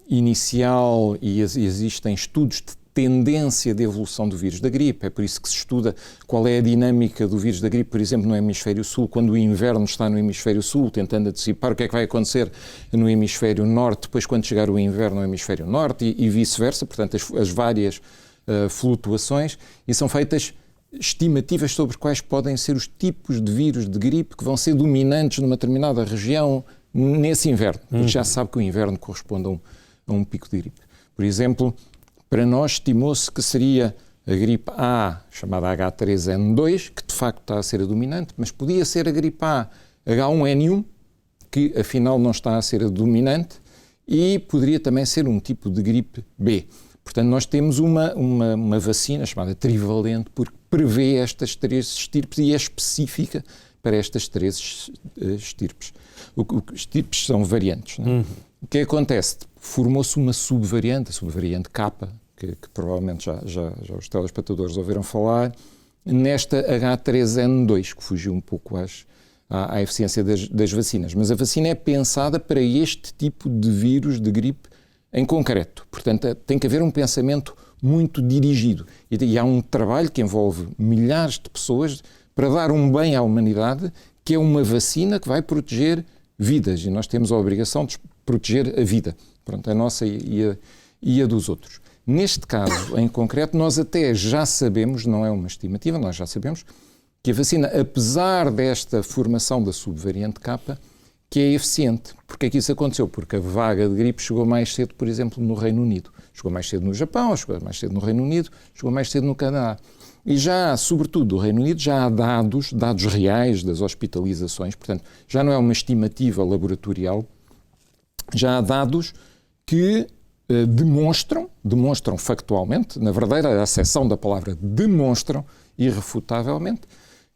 inicial e existem estudos de tendência de evolução do vírus da gripe. É por isso que se estuda qual é a dinâmica do vírus da gripe, por exemplo, no hemisfério sul, quando o inverno está no hemisfério sul, tentando antecipar o que é que vai acontecer no hemisfério norte, depois quando chegar o inverno no hemisfério norte e vice-versa, portanto as várias flutuações, e são feitas estimativas sobre quais podem ser os tipos de vírus de gripe que vão ser dominantes numa determinada região nesse inverno, porque já se sabe que o inverno corresponde a um pico de gripe. Por exemplo, para nós estimou-se que seria a gripe A, chamada H3N2, que de facto está a ser a dominante, mas podia ser a gripe A H1N1, que afinal não está a ser a dominante, e poderia também ser um tipo de gripe B. Portanto, nós temos uma vacina chamada trivalente, porque prevê estas 3 estirpes e é específica para estas 3 estirpes. Os estirpes são variantes. Não é? O que acontece? Formou-se uma subvariante, a subvariante K, que provavelmente já os telespectadores ouviram falar, nesta H3N2, que fugiu um pouco à eficiência das vacinas. Mas a vacina é pensada para este tipo de vírus de gripe em concreto. Portanto, tem que haver um pensamento muito dirigido. E há um trabalho que envolve milhares de pessoas para dar um bem à humanidade, que é uma vacina que vai proteger vidas. E nós temos a obrigação de proteger a vida. Pronto, a nossa e a dos outros. Neste caso, em concreto, nós até já sabemos, não é uma estimativa, nós já sabemos que a vacina, apesar desta formação da subvariante K, que é eficiente. Porquê é que isso aconteceu? Porque a vaga de gripe chegou mais cedo, por exemplo, no Reino Unido. Chegou mais cedo no Japão, chegou mais cedo no Reino Unido, chegou mais cedo no Canadá. E já, sobretudo, do Reino Unido, já há dados reais das hospitalizações, portanto, já não é uma estimativa laboratorial, já há dados que demonstram factualmente, na verdadeira acessão da palavra demonstram, irrefutavelmente,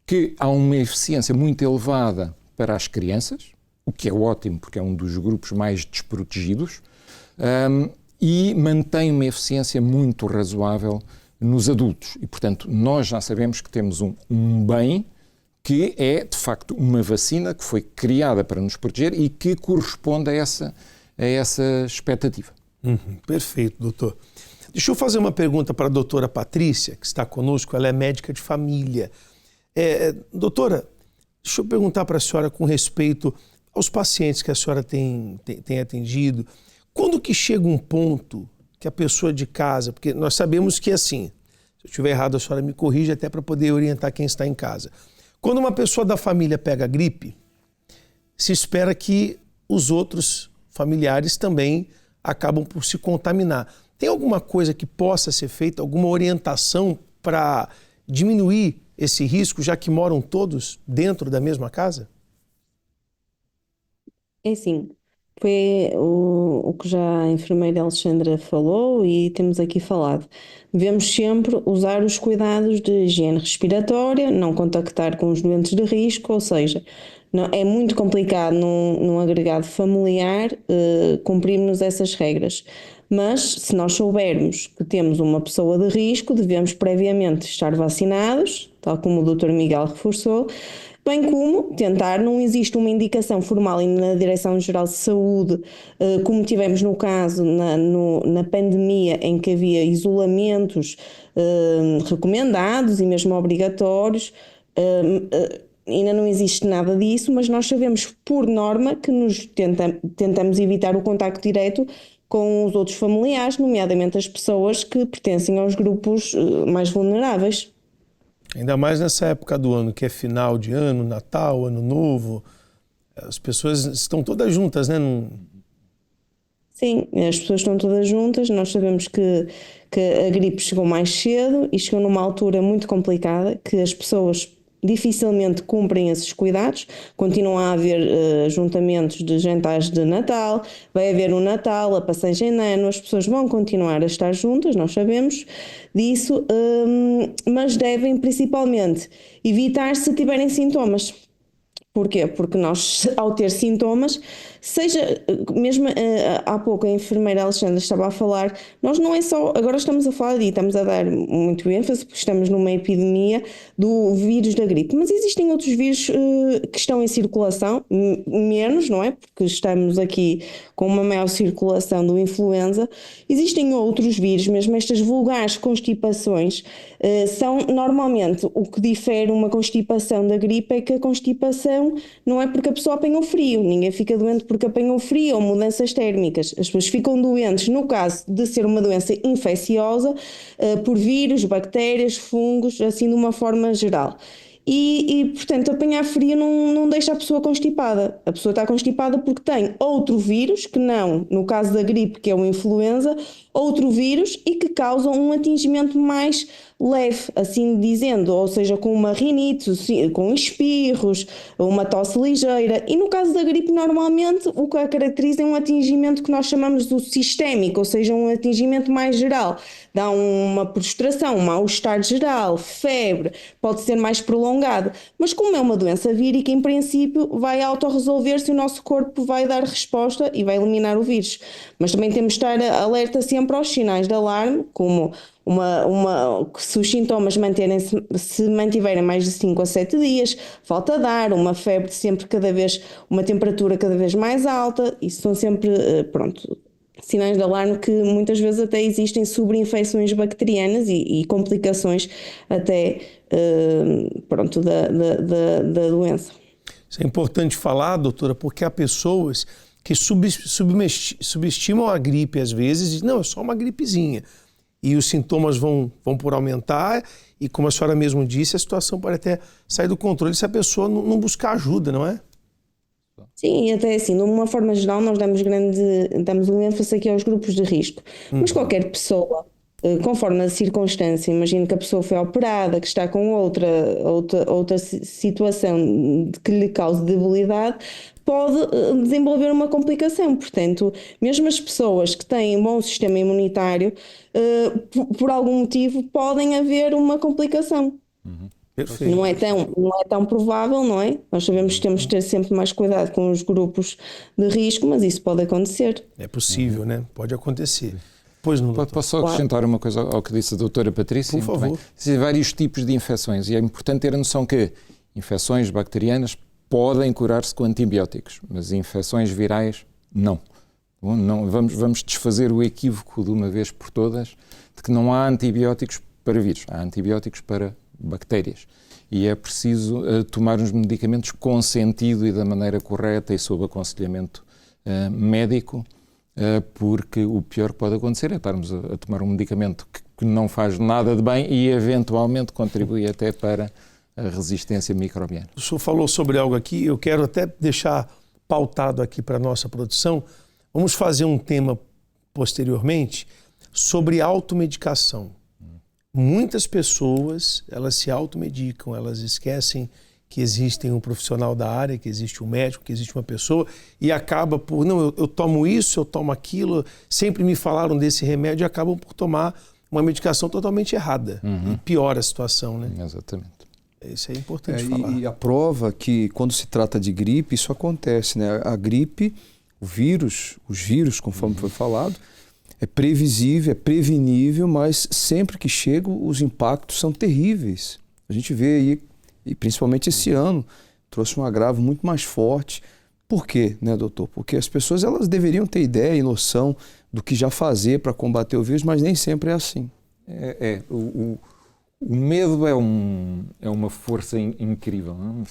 que há uma eficiência muito elevada para as crianças, o que é ótimo porque é um dos grupos mais desprotegidos, e mantém uma eficiência muito razoável nos adultos. E, portanto, nós já sabemos que temos um bem que é, de facto, uma vacina que foi criada para nos proteger e que corresponde a essa expectativa. Perfeito, doutor. Deixa eu fazer uma pergunta para a doutora Patrícia, que está conosco, ela é médica de família. Doutora, deixa eu perguntar para a senhora com respeito aos pacientes que a senhora tem atendido. Quando que chega um ponto que a pessoa de casa, porque nós sabemos que assim, se eu estiver errado a senhora me corrige até para poder orientar quem está em casa. Quando uma pessoa da família pega gripe, se espera que os outros familiares também acabam por se contaminar. Tem alguma coisa que possa ser feita, alguma orientação para diminuir esse risco, já que moram todos dentro da mesma casa? É assim, foi o que já a enfermeira Alexandra falou e temos aqui falado. Devemos sempre usar os cuidados de higiene respiratória, não contactar com os doentes de risco, ou seja, é muito complicado num agregado familiar cumprirmos essas regras. Mas se nós soubermos que temos uma pessoa de risco, devemos previamente estar vacinados, tal como o Dr. Miguel reforçou, bem como tentar, não existe uma indicação formal na Direção-Geral de Saúde, como tivemos no caso na pandemia, em que havia isolamentos recomendados e mesmo obrigatórios. Ainda não existe nada disso, mas nós sabemos por norma que tentamos evitar o contacto direto com os outros familiares, nomeadamente as pessoas que pertencem aos grupos mais vulneráveis. Ainda mais nessa época do ano, que é final de ano, Natal, Ano Novo, as pessoas estão todas juntas, né? Sim, as pessoas estão todas juntas. Nós sabemos que a gripe chegou mais cedo e chegou numa altura muito complicada, que as pessoas dificilmente cumprem esses cuidados. Continuam a haver ajuntamentos de jantares de Natal, vai haver o Natal, a passagem de ano, as pessoas vão continuar a estar juntas, nós sabemos disso, mas devem principalmente evitar se tiverem sintomas. Porquê? Porque nós, ao ter sintomas, seja, mesmo há pouco a enfermeira Alexandra estava a falar, nós não é só, agora estamos a falar e estamos a dar muito ênfase, porque estamos numa epidemia do vírus da gripe, mas existem outros vírus que estão em circulação, menos, não é? Porque estamos aqui com uma maior circulação do influenza. Existem outros vírus, mesmo estas vulgares constipações, são normalmente, o que difere uma constipação da gripe é que a constipação não é porque a pessoa apanhou frio, ninguém fica doente porque apanhou frio ou mudanças térmicas. As pessoas ficam doentes no caso de ser uma doença infecciosa por vírus, bactérias, fungos, assim de uma forma geral. E portanto, apanhar frio não deixa a pessoa constipada. A pessoa está constipada porque tem outro vírus, que não, no caso da gripe, que é o influenza, outro vírus e que causa um atingimento mais leve, assim dizendo, ou seja, com uma rinite, com espirros, uma tosse ligeira. E no caso da gripe, normalmente, o que a caracteriza é um atingimento que nós chamamos do sistémico, ou seja, um atingimento mais geral. Dá uma prostração, um mal-estar geral, febre, pode ser mais prolongado. Mas como é uma doença vírica, em princípio, vai autorresolver-se e o nosso corpo vai dar resposta e vai eliminar o vírus. Mas também temos de estar alerta sempre aos sinais de alarme, como se os sintomas se mantiverem mais de 5 a 7 dias, falta de ar, uma febre sempre uma temperatura cada vez mais alta, isso são sempre, sinais de alarme que muitas vezes até existem sobreinfecções bacterianas e complicações até, da doença. Isso é importante falar, doutora, porque há pessoas que subestimam a gripe às vezes e dizem, não, é só uma gripezinha. E os sintomas vão por aumentar e, como a senhora mesmo disse, a situação pode até sair do controle se a pessoa não buscar ajuda, não é? Sim, até assim, de uma forma geral, nós damos um ênfase aqui aos grupos de risco. Mas qualquer pessoa, conforme a circunstância, imagino que a pessoa foi operada, que está com outra situação que lhe cause debilidade, pode desenvolver uma complicação. Portanto, mesmo as pessoas que têm um bom sistema imunitário, por algum motivo, podem haver uma complicação. Não é tão provável, não é? Nós sabemos que temos de ter sempre mais cuidado com os grupos de risco, mas isso pode acontecer. É possível, né? Pode acontecer. Pois não, doutor. Posso só acrescentar uma coisa ao que disse a doutora Patrícia? Por favor. Existem vários tipos de infecções e é importante ter a noção que infecções bacterianas podem curar-se com antibióticos, mas infecções virais, não. Vamos desfazer o equívoco de uma vez por todas de que não há antibióticos para vírus, há antibióticos para bactérias. E é preciso tomar os medicamentos com sentido e da maneira correta e sob aconselhamento médico, porque o pior que pode acontecer é estarmos a tomar um medicamento que não faz nada de bem e eventualmente contribui até para a resistência microbiana. O senhor falou sobre algo aqui, eu quero até deixar pautado aqui para a nossa produção. Vamos fazer um tema posteriormente sobre automedicação. Muitas pessoas, elas se automedicam, elas esquecem que existe um profissional da área, que existe um médico, que existe uma pessoa e acaba por, não, eu tomo isso, eu tomo aquilo, sempre me falaram desse remédio e acabam por tomar uma medicação totalmente errada. E piora a situação, né? Exatamente. Isso é importante falar. E a prova que quando se trata de gripe, isso acontece, né? A gripe, os vírus, conforme foi falado, é previsível, é prevenível, mas sempre que chega os impactos são terríveis. A gente vê aí, e principalmente esse ano, trouxe um agravo muito mais forte. Por quê, né, doutor? Porque as pessoas elas deveriam ter ideia e noção do que já fazer para combater o vírus, mas nem sempre é assim. O medo é uma força incrível. Não?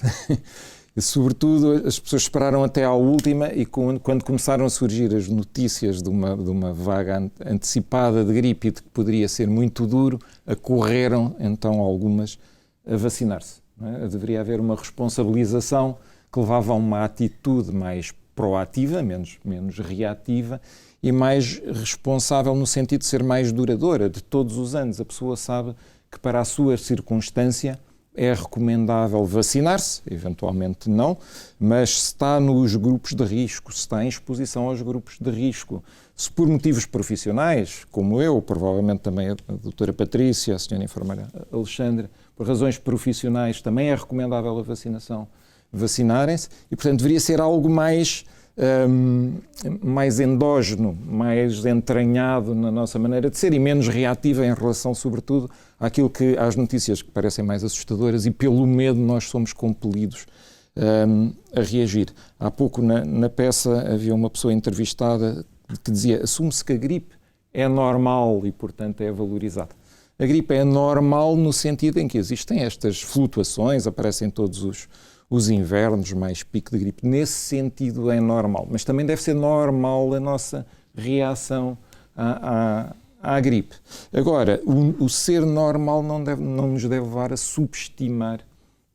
E, sobretudo, as pessoas esperaram até à última e quando começaram a surgir as notícias de uma vaga antecipada de gripe e de que poderia ser muito duro, acorreram então algumas a vacinar-se. Não é? Deveria haver uma responsabilização que levava a uma atitude mais proativa, menos reativa e mais responsável no sentido de ser mais duradoura. De todos os anos a pessoa sabe que para a sua circunstância é recomendável vacinar-se, eventualmente não, mas se está nos grupos de risco, se está em exposição aos grupos de risco, se por motivos profissionais, como eu, provavelmente também a doutora Patrícia, a senhora enfermeira Alexandra, por razões profissionais também é recomendável a vacinação, vacinarem-se e, portanto, deveria ser algo mais endógeno, mais entranhado na nossa maneira de ser e menos reativa em relação, sobretudo, às notícias que parecem mais assustadoras e pelo medo nós somos compelidos a reagir. Há pouco na peça havia uma pessoa entrevistada que dizia: assume-se que a gripe é normal e, portanto, é valorizada. A gripe é normal no sentido em que existem estas flutuações, aparecem todos os invernos, mais pico de gripe. Nesse sentido é normal, mas também deve ser normal a nossa reação à gripe. Agora, o ser normal não nos deve levar a subestimar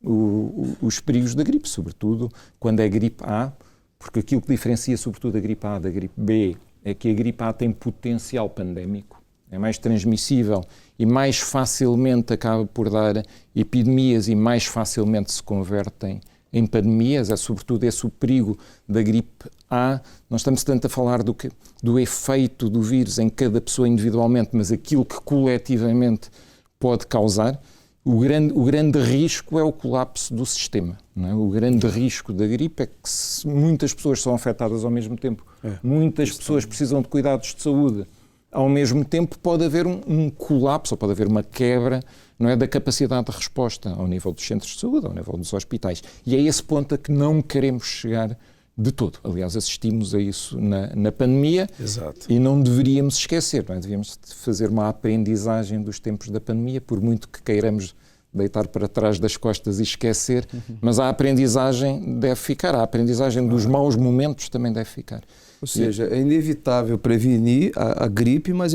os perigos da gripe, sobretudo quando é gripe A, porque aquilo que diferencia sobretudo a gripe A da gripe B é que a gripe A tem potencial pandémico, é mais transmissível e mais facilmente acaba por dar epidemias e mais facilmente se convertem em pandemias. É sobretudo esse o perigo da gripe A. Nós estamos tanto a falar do efeito do vírus em cada pessoa individualmente, mas aquilo que coletivamente pode causar. O grande risco é o colapso do sistema. Não é? O grande risco da gripe é que se muitas pessoas são afetadas ao mesmo tempo, muitas pessoas precisam de cuidados de saúde, ao mesmo tempo pode haver um colapso, ou pode haver uma quebra, não é, da capacidade de resposta ao nível dos centros de saúde, ao nível dos hospitais. E é esse ponto a que não queremos chegar de todo. Aliás, assistimos a isso na pandemia. Exato. E não deveríamos esquecer, não é? Devíamos fazer uma aprendizagem dos tempos da pandemia, por muito que queiramos deitar para trás das costas e esquecer, mas a aprendizagem deve ficar, a aprendizagem dos maus momentos também deve ficar. Ou seja, é inevitável prevenir a gripe, mas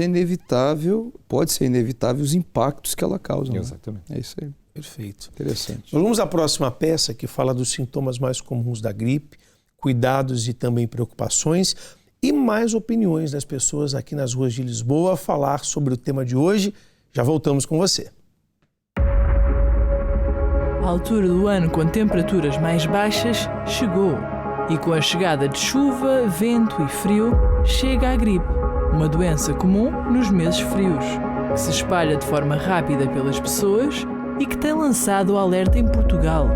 pode ser inevitável os impactos que ela causa. Exatamente. Né? É isso aí. Perfeito. Interessante. Nós vamos à próxima peça, que fala dos sintomas mais comuns da gripe, cuidados e também preocupações e mais opiniões das pessoas aqui nas ruas de Lisboa a falar sobre o tema de hoje. Já voltamos com você. A altura do ano com temperaturas mais baixas chegou. E com a chegada de chuva, vento e frio, chega a gripe, uma doença comum nos meses frios, que se espalha de forma rápida pelas pessoas e que tem lançado o alerta em Portugal.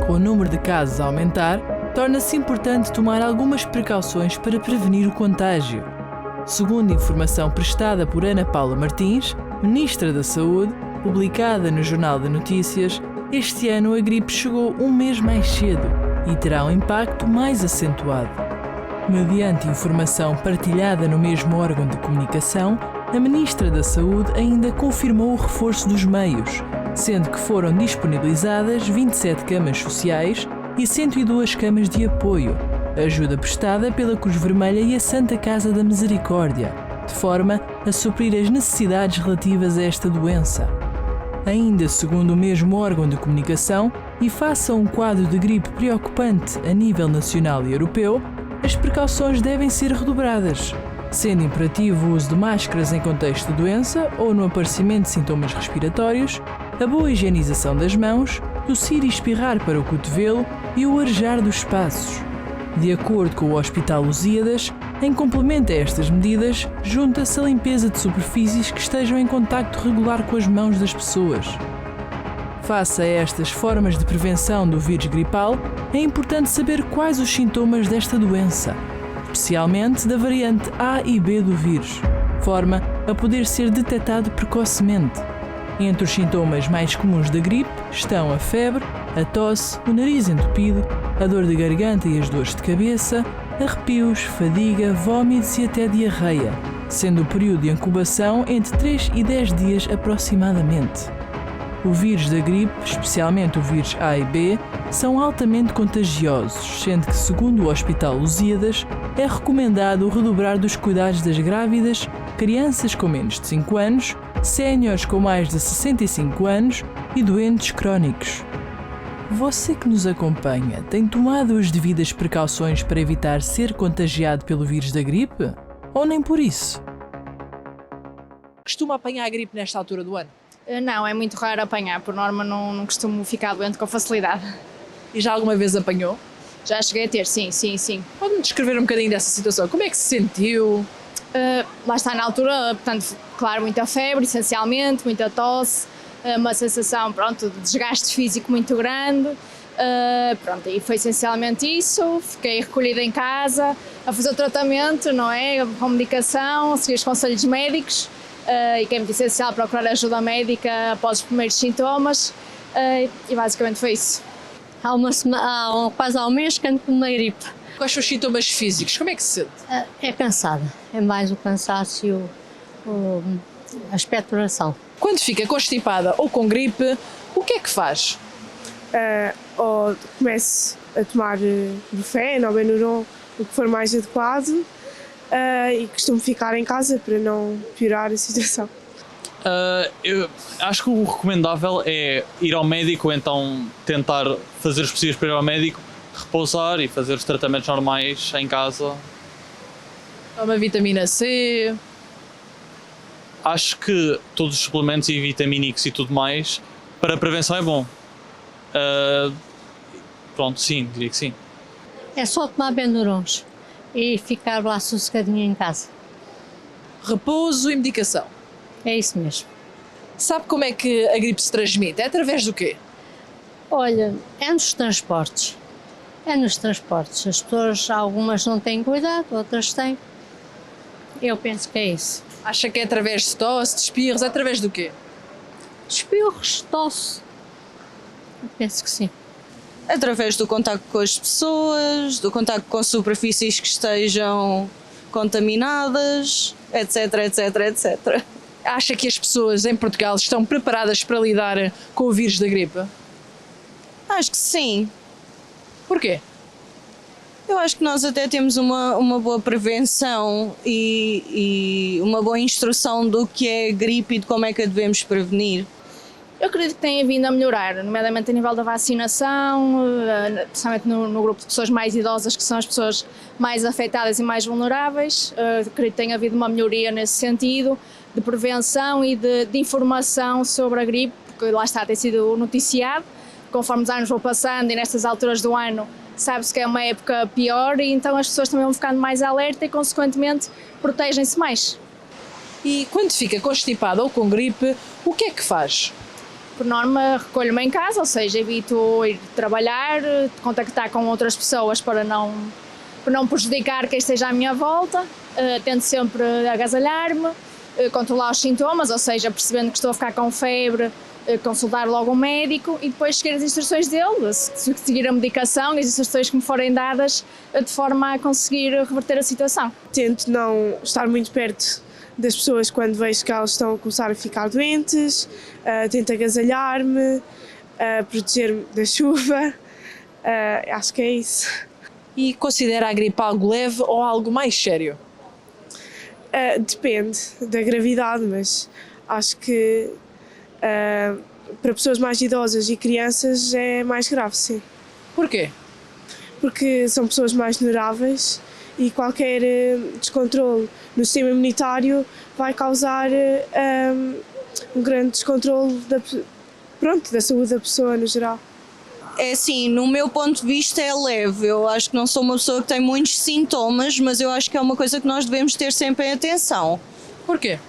Com o número de casos a aumentar, torna-se importante tomar algumas precauções para prevenir o contágio. Segundo informação prestada por Ana Paula Martins, Ministra da Saúde, publicada no Jornal de Notícias, este ano a gripe chegou um mês mais cedo e terá um impacto mais acentuado. Mediante informação partilhada no mesmo órgão de comunicação, a Ministra da Saúde ainda confirmou o reforço dos meios, sendo que foram disponibilizadas 27 camas sociais e 102 camas de apoio, ajuda prestada pela Cruz Vermelha e a Santa Casa da Misericórdia, de forma a suprir as necessidades relativas a esta doença. Ainda segundo o mesmo órgão de comunicação, e face a um quadro de gripe preocupante a nível nacional e europeu, as precauções devem ser redobradas, sendo imperativo o uso de máscaras em contexto de doença ou no aparecimento de sintomas respiratórios, a boa higienização das mãos, tossir e espirrar para o cotovelo e o arejar dos espaços. De acordo com o Hospital Lusíadas, em complemento a estas medidas, junta-se a limpeza de superfícies que estejam em contacto regular com as mãos das pessoas. Face a estas formas de prevenção do vírus gripal, é importante saber quais os sintomas desta doença, especialmente da variante A e B do vírus, de forma a poder ser detectado precocemente. Entre os sintomas mais comuns da gripe estão a febre, a tosse, o nariz entupido, a dor de garganta e as dores de cabeça, arrepios, fadiga, vômitos e até diarreia, sendo o período de incubação entre 3 e 10 dias aproximadamente. O vírus da gripe, especialmente o vírus A e B, são altamente contagiosos, sendo que, segundo o Hospital Lusíadas, é recomendado redobrar dos cuidados das grávidas, crianças com menos de 5 anos, séniores com mais de 65 anos e doentes crónicos. Você que nos acompanha tem tomado as devidas precauções para evitar ser contagiado pelo vírus da gripe? Ou nem por isso? Costuma apanhar a gripe nesta altura do ano? Não, é muito raro apanhar, por norma não costumo ficar doente com facilidade. E já alguma vez apanhou? Já cheguei a ter, sim. Pode-me descrever um bocadinho dessa situação? Como é que se sentiu? Lá está na altura, portanto, claro, muita febre, essencialmente, muita tosse, uma sensação, pronto, de desgaste físico muito grande. Pronto, e foi essencialmente isso. Fiquei recolhida em casa a fazer o tratamento, não é? Com medicação, a seguir os conselhos médicos. E que é muito essencial procurar ajuda médica após os primeiros sintomas, e basicamente foi isso. Quase há um mês que ando com uma gripe. Quais são os sintomas físicos? Como é que se sente? É cansada, é mais o cansaço e a expectoração. Quando fica constipada ou com gripe, o que é que faz? Ou começo a tomar Brufen ou Benuron, o que for mais adequado. E costumo ficar em casa para não piorar a situação. Eu acho que o recomendável é ir ao médico, ou então tentar fazer os possíveis para ir ao médico, repousar e fazer os tratamentos normais em casa. Toma vitamina C. Acho que todos os suplementos e vitamínicos e tudo mais para a prevenção é bom. Pronto, sim, diria que sim. É só tomar Benurons e ficar lá sossegadinha em casa. Repouso e medicação. É isso mesmo. Sabe como é que a gripe se transmite? É através do quê? Olha, é nos transportes. As pessoas, algumas não têm cuidado, outras têm. Eu penso que é isso. Acha que é através de tosse, de espirros, é através do quê? De espirros, tosse. Eu penso que sim. Através do contacto com as pessoas, do contacto com superfícies que estejam contaminadas, etc. Acha que as pessoas em Portugal estão preparadas para lidar com o vírus da gripe? Acho que sim. Porquê? Eu acho que nós até temos uma boa prevenção e uma boa instrução do que é gripe e de como é que a devemos prevenir. Eu acredito que tenha vindo a melhorar, nomeadamente a nível da vacinação, principalmente no grupo de pessoas mais idosas, que são as pessoas mais afetadas e mais vulneráveis. Acredito que tenha havido uma melhoria nesse sentido, de prevenção e de informação sobre a gripe, porque lá está, tem sido noticiado. Conforme os anos vão passando e nestas alturas do ano, sabe-se que é uma época pior e então as pessoas também vão ficando mais alerta e, consequentemente, protegem-se mais. E quando fica constipada ou com gripe, o que é que faz? Por norma, recolho-me em casa, ou seja, evito ir trabalhar, contactar com outras pessoas para não prejudicar quem esteja à minha volta. Tento sempre agasalhar-me, controlar os sintomas, ou seja, percebendo que estou a ficar com febre, consultar logo um médico e depois seguir as instruções dele, seguir a medicação e as instruções que me forem dadas, de forma a conseguir reverter a situação. Tento não estar muito perto das pessoas quando vejo que elas estão a começar a ficar doentes, tento agasalhar-me, proteger-me da chuva, acho que é isso. E considera a gripe algo leve ou algo mais sério? Depende da gravidade, mas acho que para pessoas mais idosas e crianças é mais grave, sim. Porquê? Porque são pessoas mais vulneráveis e qualquer descontrole no sistema imunitário vai causar um grande descontrole da saúde da pessoa no geral. É assim, no meu ponto de vista é leve. Eu acho que não sou uma pessoa que tem muitos sintomas, mas eu acho que é uma coisa que nós devemos ter sempre em atenção. Porquê?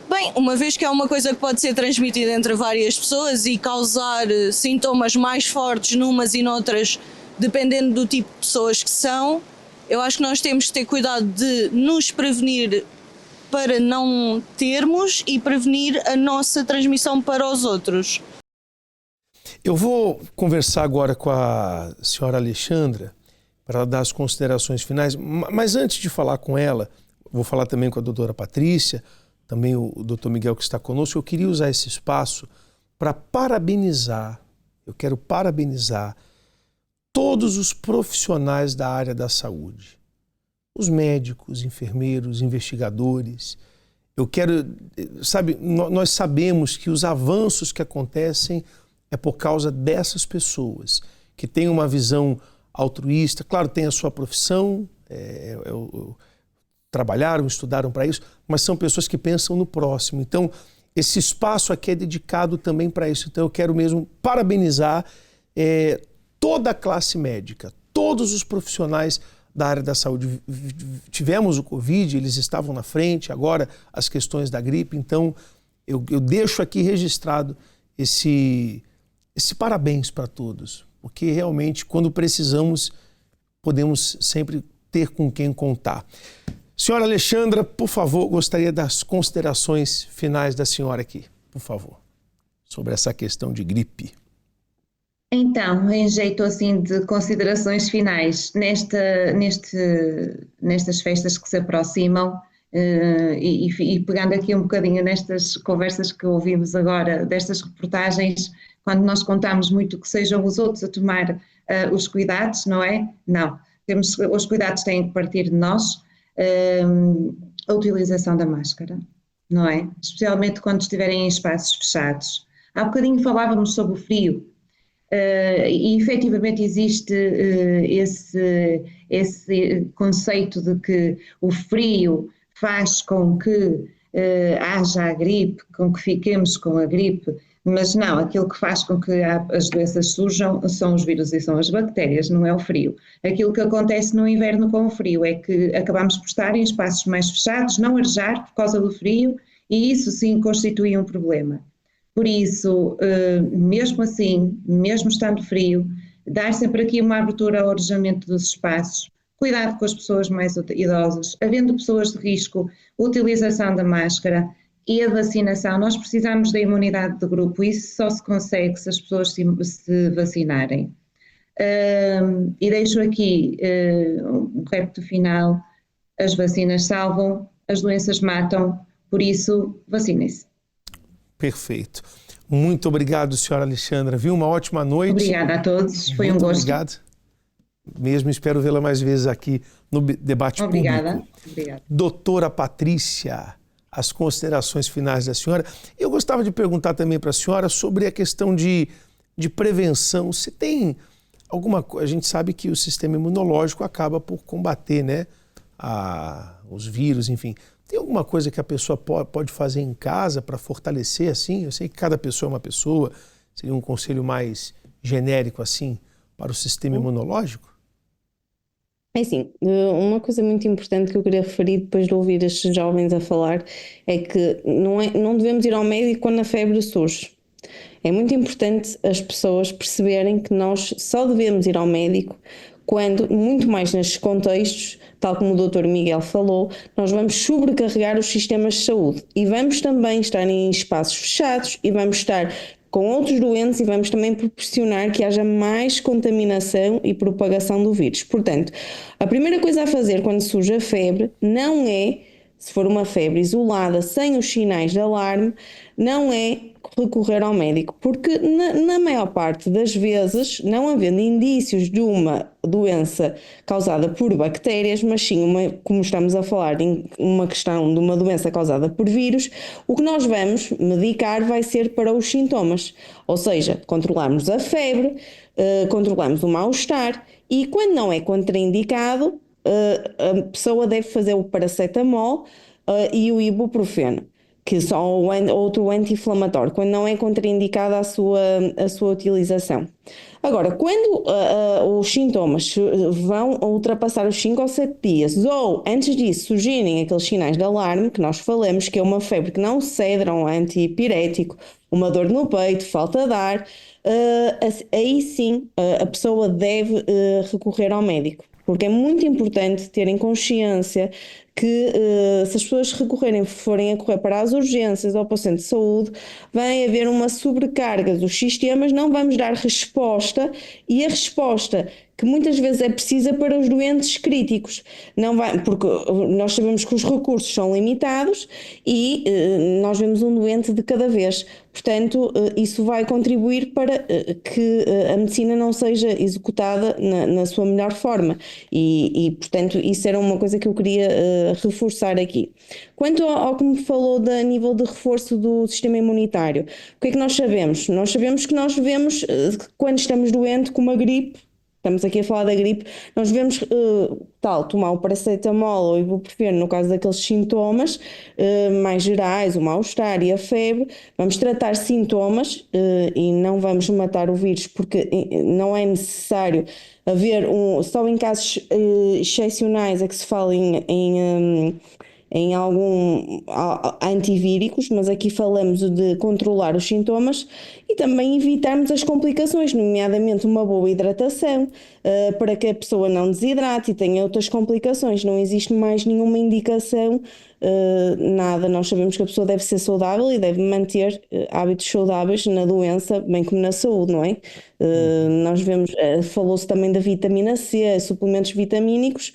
Bem, uma vez que é uma coisa que pode ser transmitida entre várias pessoas e causar sintomas mais fortes numas e noutras, dependendo do tipo de pessoas que são, eu acho que nós temos que ter cuidado de nos prevenir para não termos e prevenir a nossa transmissão para os outros. Eu vou conversar agora com a senhora Alexandra para ela dar as considerações finais, mas antes de falar com ela, vou falar também com a doutora Patrícia, também o doutor Miguel que está conosco. Eu queria usar esse espaço para parabenizar, eu quero parabenizar todos os profissionais da área da saúde, os médicos, enfermeiros, investigadores. Eu quero, sabe, nós sabemos que os avanços que acontecem é por causa dessas pessoas que têm uma visão altruísta, claro, tem a sua profissão, trabalharam, estudaram para isso, mas são pessoas que pensam no próximo. Então, esse espaço aqui é dedicado também para isso. Então, eu quero mesmo parabenizar toda a classe médica, todos os profissionais da área da saúde. Tivemos o Covid, eles estavam na frente, agora as questões da gripe. Então, eu deixo aqui registrado esse parabéns para todos, porque realmente, quando precisamos, podemos sempre ter com quem contar. Senhora Alexandra, por favor, gostaria das considerações finais da senhora aqui, por favor, sobre essa questão de gripe. Então, em jeito assim de considerações finais, nestas festas que se aproximam, e pegando aqui um bocadinho nestas conversas que ouvimos agora, destas reportagens, quando nós contamos muito que sejam os outros a tomar os cuidados, não é? Não, os cuidados têm que partir de nós. A utilização da máscara, não é? Especialmente quando estiverem em espaços fechados. Há bocadinho falávamos sobre o frio, e efetivamente existe esse conceito de que o frio faz com que haja a gripe, com que fiquemos com a gripe, mas não, aquilo que faz com que as doenças surjam são os vírus e são as bactérias, não é o frio. Aquilo que acontece no inverno com o frio é que acabamos por estar em espaços mais fechados, não arejar por causa do frio, e isso sim constitui um problema. Por isso, mesmo assim, mesmo estando frio, dar sempre aqui uma abertura ao arejamento dos espaços, cuidado com as pessoas mais idosas, havendo pessoas de risco, utilização da máscara e a vacinação. Nós precisamos da imunidade de grupo, isso só se consegue se as pessoas se vacinarem. E deixo aqui um repto final: as vacinas salvam, as doenças matam, por isso vacinem-se. Perfeito. Muito obrigado, senhora Alexandra. Viu? Uma ótima noite. Obrigada a todos, foi um gosto. Obrigado. Mesmo, espero vê-la mais vezes aqui no debate público. Obrigada. Doutora Patrícia, as considerações finais da senhora. Eu gostava de perguntar também para a senhora sobre a questão de prevenção. Se tem alguma coisa, a gente sabe que o sistema imunológico acaba por combater, né, os vírus, enfim. Tem alguma coisa que a pessoa pode fazer em casa para fortalecer assim? Eu sei que cada pessoa é uma pessoa, seria um conselho mais genérico assim para o sistema imunológico? É assim, uma coisa muito importante que eu queria referir depois de ouvir estes jovens a falar é que não devemos ir ao médico quando a febre surge. É muito importante as pessoas perceberem que nós só devemos ir ao médico quando, muito mais nestes contextos, tal como o Dr. Miguel falou, nós vamos sobrecarregar os sistemas de saúde e vamos também estar em espaços fechados e vamos estar com outros doentes e vamos também proporcionar que haja mais contaminação e propagação do vírus. Portanto, a primeira coisa a fazer quando surge a febre não é, se for uma febre isolada, sem os sinais de alarme, não é recorrer ao médico, porque na maior parte das vezes, não havendo indícios de uma doença causada por bactérias, mas sim, como estamos a falar, em uma questão de uma doença causada por vírus, o que nós vamos medicar vai ser para os sintomas, ou seja, controlarmos a febre, controlamos o mal-estar e quando não é contraindicado, a pessoa deve fazer o paracetamol e o ibuprofeno, que são outro anti-inflamatório, quando não é contraindicada a sua utilização. Agora, quando os sintomas vão ultrapassar os 5 ou 7 dias, ou antes disso surgirem aqueles sinais de alarme que nós falamos, que é uma febre que não cede a um antipirético, uma dor no peito, falta de ar, aí sim a pessoa deve recorrer ao médico. Porque é muito importante terem consciência que se as pessoas forem a correr para as urgências ou para o centro de saúde, vai haver uma sobrecarga dos sistemas, não vamos dar resposta, e a resposta que muitas vezes é precisa para os doentes críticos, não vai, porque nós sabemos que os recursos são limitados e nós vemos um doente de cada vez. Portanto, isso vai contribuir para que a medicina não seja executada na sua melhor forma e, portanto, isso era uma coisa que eu queria reforçar aqui. Quanto ao que me falou a nível de reforço do sistema imunitário, o que é que nós sabemos? Nós sabemos que nós vemos, quando estamos doentes com uma gripe, estamos aqui a falar da gripe, nós devemos tomar o paracetamol ou o ibuprofeno no caso daqueles sintomas mais gerais, o mal-estar e a febre. Vamos tratar sintomas e não vamos matar o vírus, porque não é necessário haver só em casos excepcionais é que se fala em algum antivíricos, mas aqui falamos de controlar os sintomas e também evitarmos as complicações, nomeadamente uma boa hidratação, para que a pessoa não desidrate e tenha outras complicações. Não existe mais nenhuma indicação, nada. Nós sabemos que a pessoa deve ser saudável e deve manter hábitos saudáveis na doença, bem como na saúde, não é? Nós vemos, falou-se também da vitamina C, suplementos vitamínicos.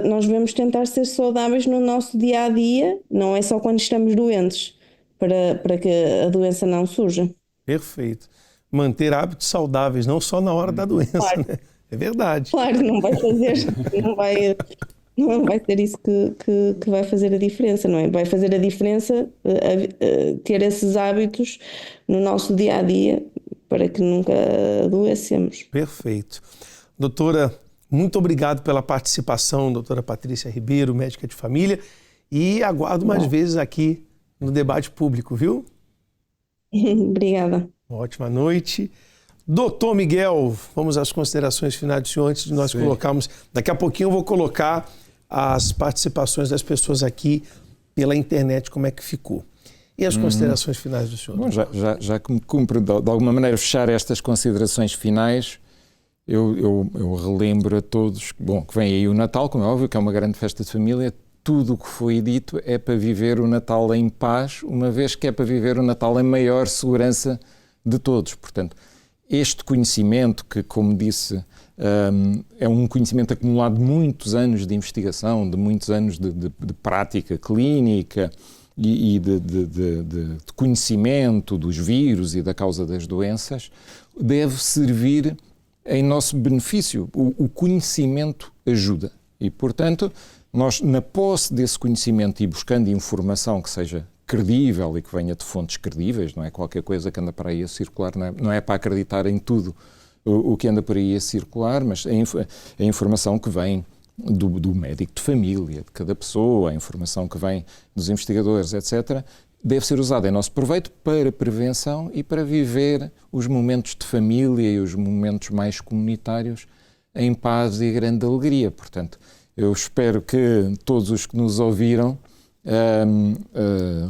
Nós devemos tentar ser saudáveis no nosso dia-a-dia, não é só quando estamos doentes, para que a doença não surja. Perfeito. Manter hábitos saudáveis, não só na hora da doença, claro. Né? É verdade. Claro, não vai fazer, não vai ser isso que vai fazer a diferença, não é? Vai fazer a diferença ter esses hábitos no nosso dia-a-dia para que nunca adoecemos. Perfeito. Doutora, muito obrigado pela participação, doutora Patrícia Ribeiro, médica de família, e aguardo mais vezes aqui no debate público, viu? Obrigada. Uma ótima noite. Doutor Miguel, vamos às considerações finais do senhor antes de nós colocarmos. Daqui a pouquinho eu vou colocar as participações das pessoas aqui pela internet, como é que ficou. E as considerações finais do senhor? Bom, já que me cumpre de alguma maneira fechar estas considerações finais, eu relembro a todos que vem aí o Natal, como é óbvio, que é uma grande festa de família. Tudo o que foi dito é para viver o Natal em paz, uma vez que é para viver o Natal em maior segurança de todos. Portanto, este conhecimento que, como disse, é um conhecimento acumulado de muitos anos de investigação, de muitos anos de prática clínica e de conhecimento dos vírus e da causa das doenças, deve servir em nosso benefício. O conhecimento ajuda e, portanto, nós, na posse desse conhecimento e buscando informação que seja credível e que venha de fontes credíveis, não é qualquer coisa que anda para aí a circular, não é para acreditar em tudo o que anda por aí a circular, mas a informação que vem do médico de família, de cada pessoa, a informação que vem dos investigadores, etc., deve ser usada em nosso proveito para prevenção e para viver os momentos de família e os momentos mais comunitários em paz e grande alegria. Portanto, eu espero que todos os que nos ouviram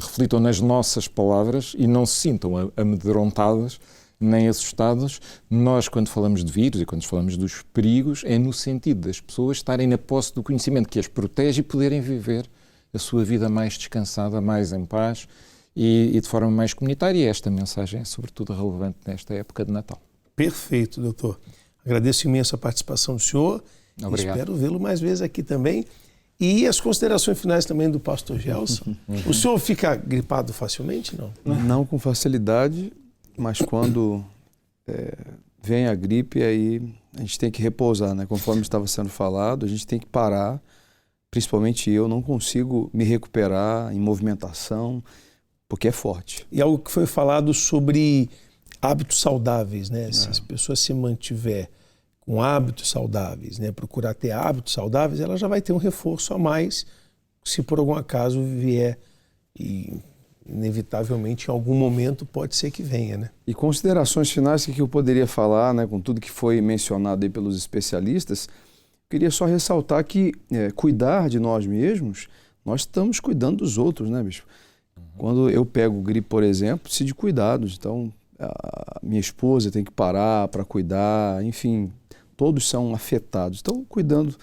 reflitam nas nossas palavras e não se sintam amedrontados nem assustados. Nós, quando falamos de vírus e quando falamos dos perigos, é no sentido das pessoas estarem na posse do conhecimento que as protege e poderem viver a sua vida mais descansada, mais em paz e de forma mais comunitária. E esta mensagem é sobretudo relevante nesta época de Natal. Perfeito, doutor. Agradeço imenso a participação do senhor. Obrigado. Espero vê-lo mais vezes aqui também. E as considerações finais também do pastor Gelson. O senhor fica gripado facilmente, não? Não com facilidade, mas quando vem a gripe, aí a gente tem que repousar, né? Conforme estava sendo falado, a gente tem que parar. Principalmente eu não consigo me recuperar em movimentação, porque é forte. E algo que foi falado sobre hábitos saudáveis, né? Se as pessoas se mantiver com hábitos saudáveis, né? Procurar ter hábitos saudáveis, ela já vai ter um reforço a mais se por algum acaso vier e inevitavelmente, em algum momento, pode ser que venha, né? E considerações finais que eu poderia falar, né, com tudo que foi mencionado aí pelos especialistas, queria só ressaltar que cuidar de nós mesmos, nós estamos cuidando dos outros, né, bispo? Quando eu pego gripe, por exemplo, preciso de cuidados. Então, a minha esposa tem que parar para cuidar, enfim, todos são afetados. Então, cuidando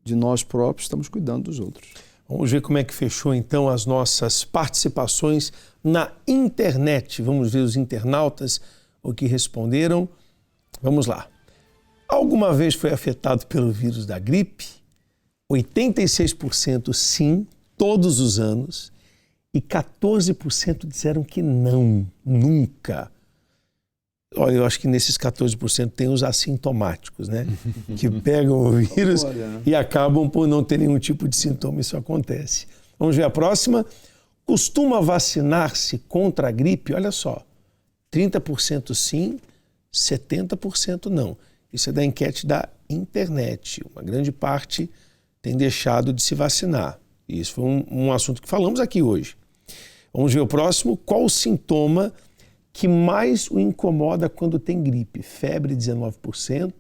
de nós próprios, estamos cuidando dos outros. Vamos ver como é que fechou, então, as nossas participações na internet. Vamos ver os internautas, o que responderam. Vamos lá. Alguma vez foi afetado pelo vírus da gripe? 86% sim, todos os anos. E 14% disseram que não, nunca. Olha, eu acho que nesses 14% tem os assintomáticos, né? Que pegam o vírus e acabam por não ter nenhum tipo de sintoma. Isso acontece. Vamos ver a próxima. Costuma vacinar-se contra a gripe? Olha só, 30% sim, 70% não. Isso é da enquete da internet. Uma grande parte tem deixado de se vacinar. Isso foi um assunto que falamos aqui hoje. Vamos ver o próximo. Qual o sintoma que mais o incomoda quando tem gripe? Febre, 19%.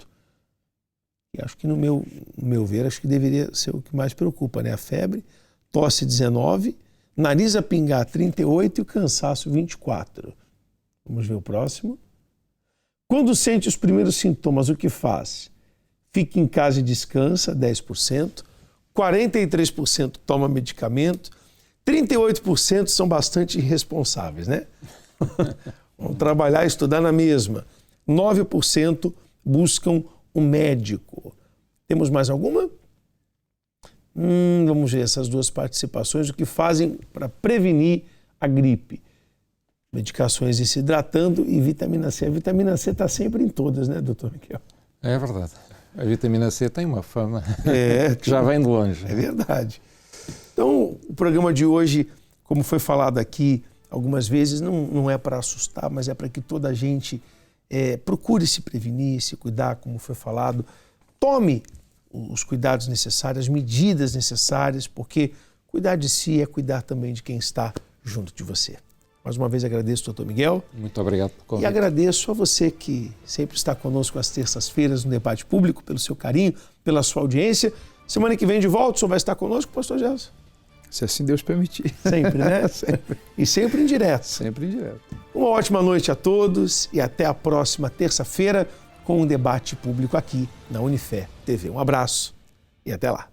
E acho que, no meu ver, acho que deveria ser o que mais preocupa, né? A febre, tosse, 19%, nariz a pingar, 38% e o cansaço, 24%. Vamos ver o próximo. Quando sente os primeiros sintomas, o que faz? Fica em casa e descansa, 10%. 43% toma medicamento. 38% são bastante irresponsáveis, né? Vão trabalhar e estudar na mesma. 9% buscam um médico. Temos mais alguma? Vamos ver essas duas participações. O que fazem para prevenir a gripe? Medicações desidratando e vitamina C. A vitamina C está sempre em todas, né, doutor Miguel? É verdade. A vitamina C tem uma fama que já vem de longe. É verdade. Então, o programa de hoje, como foi falado aqui algumas vezes, não é para assustar, mas é para que toda a gente procure se prevenir, se cuidar, como foi falado. Tome os cuidados necessários, as medidas necessárias, porque cuidar de si é cuidar também de quem está junto de você. Mais uma vez agradeço, doutor Miguel. Muito obrigado pelo convite. E agradeço a você que sempre está conosco às terças-feiras no Debate Público, pelo seu carinho, pela sua audiência. Semana que vem de volta, o senhor vai estar conosco, pastor Gelson? Se assim Deus permitir. Sempre, né? Sempre. E sempre em direto. Sempre em direto. Uma ótima noite a todos e até a próxima terça-feira com um Debate Público aqui na Unifé TV. Um abraço e até lá.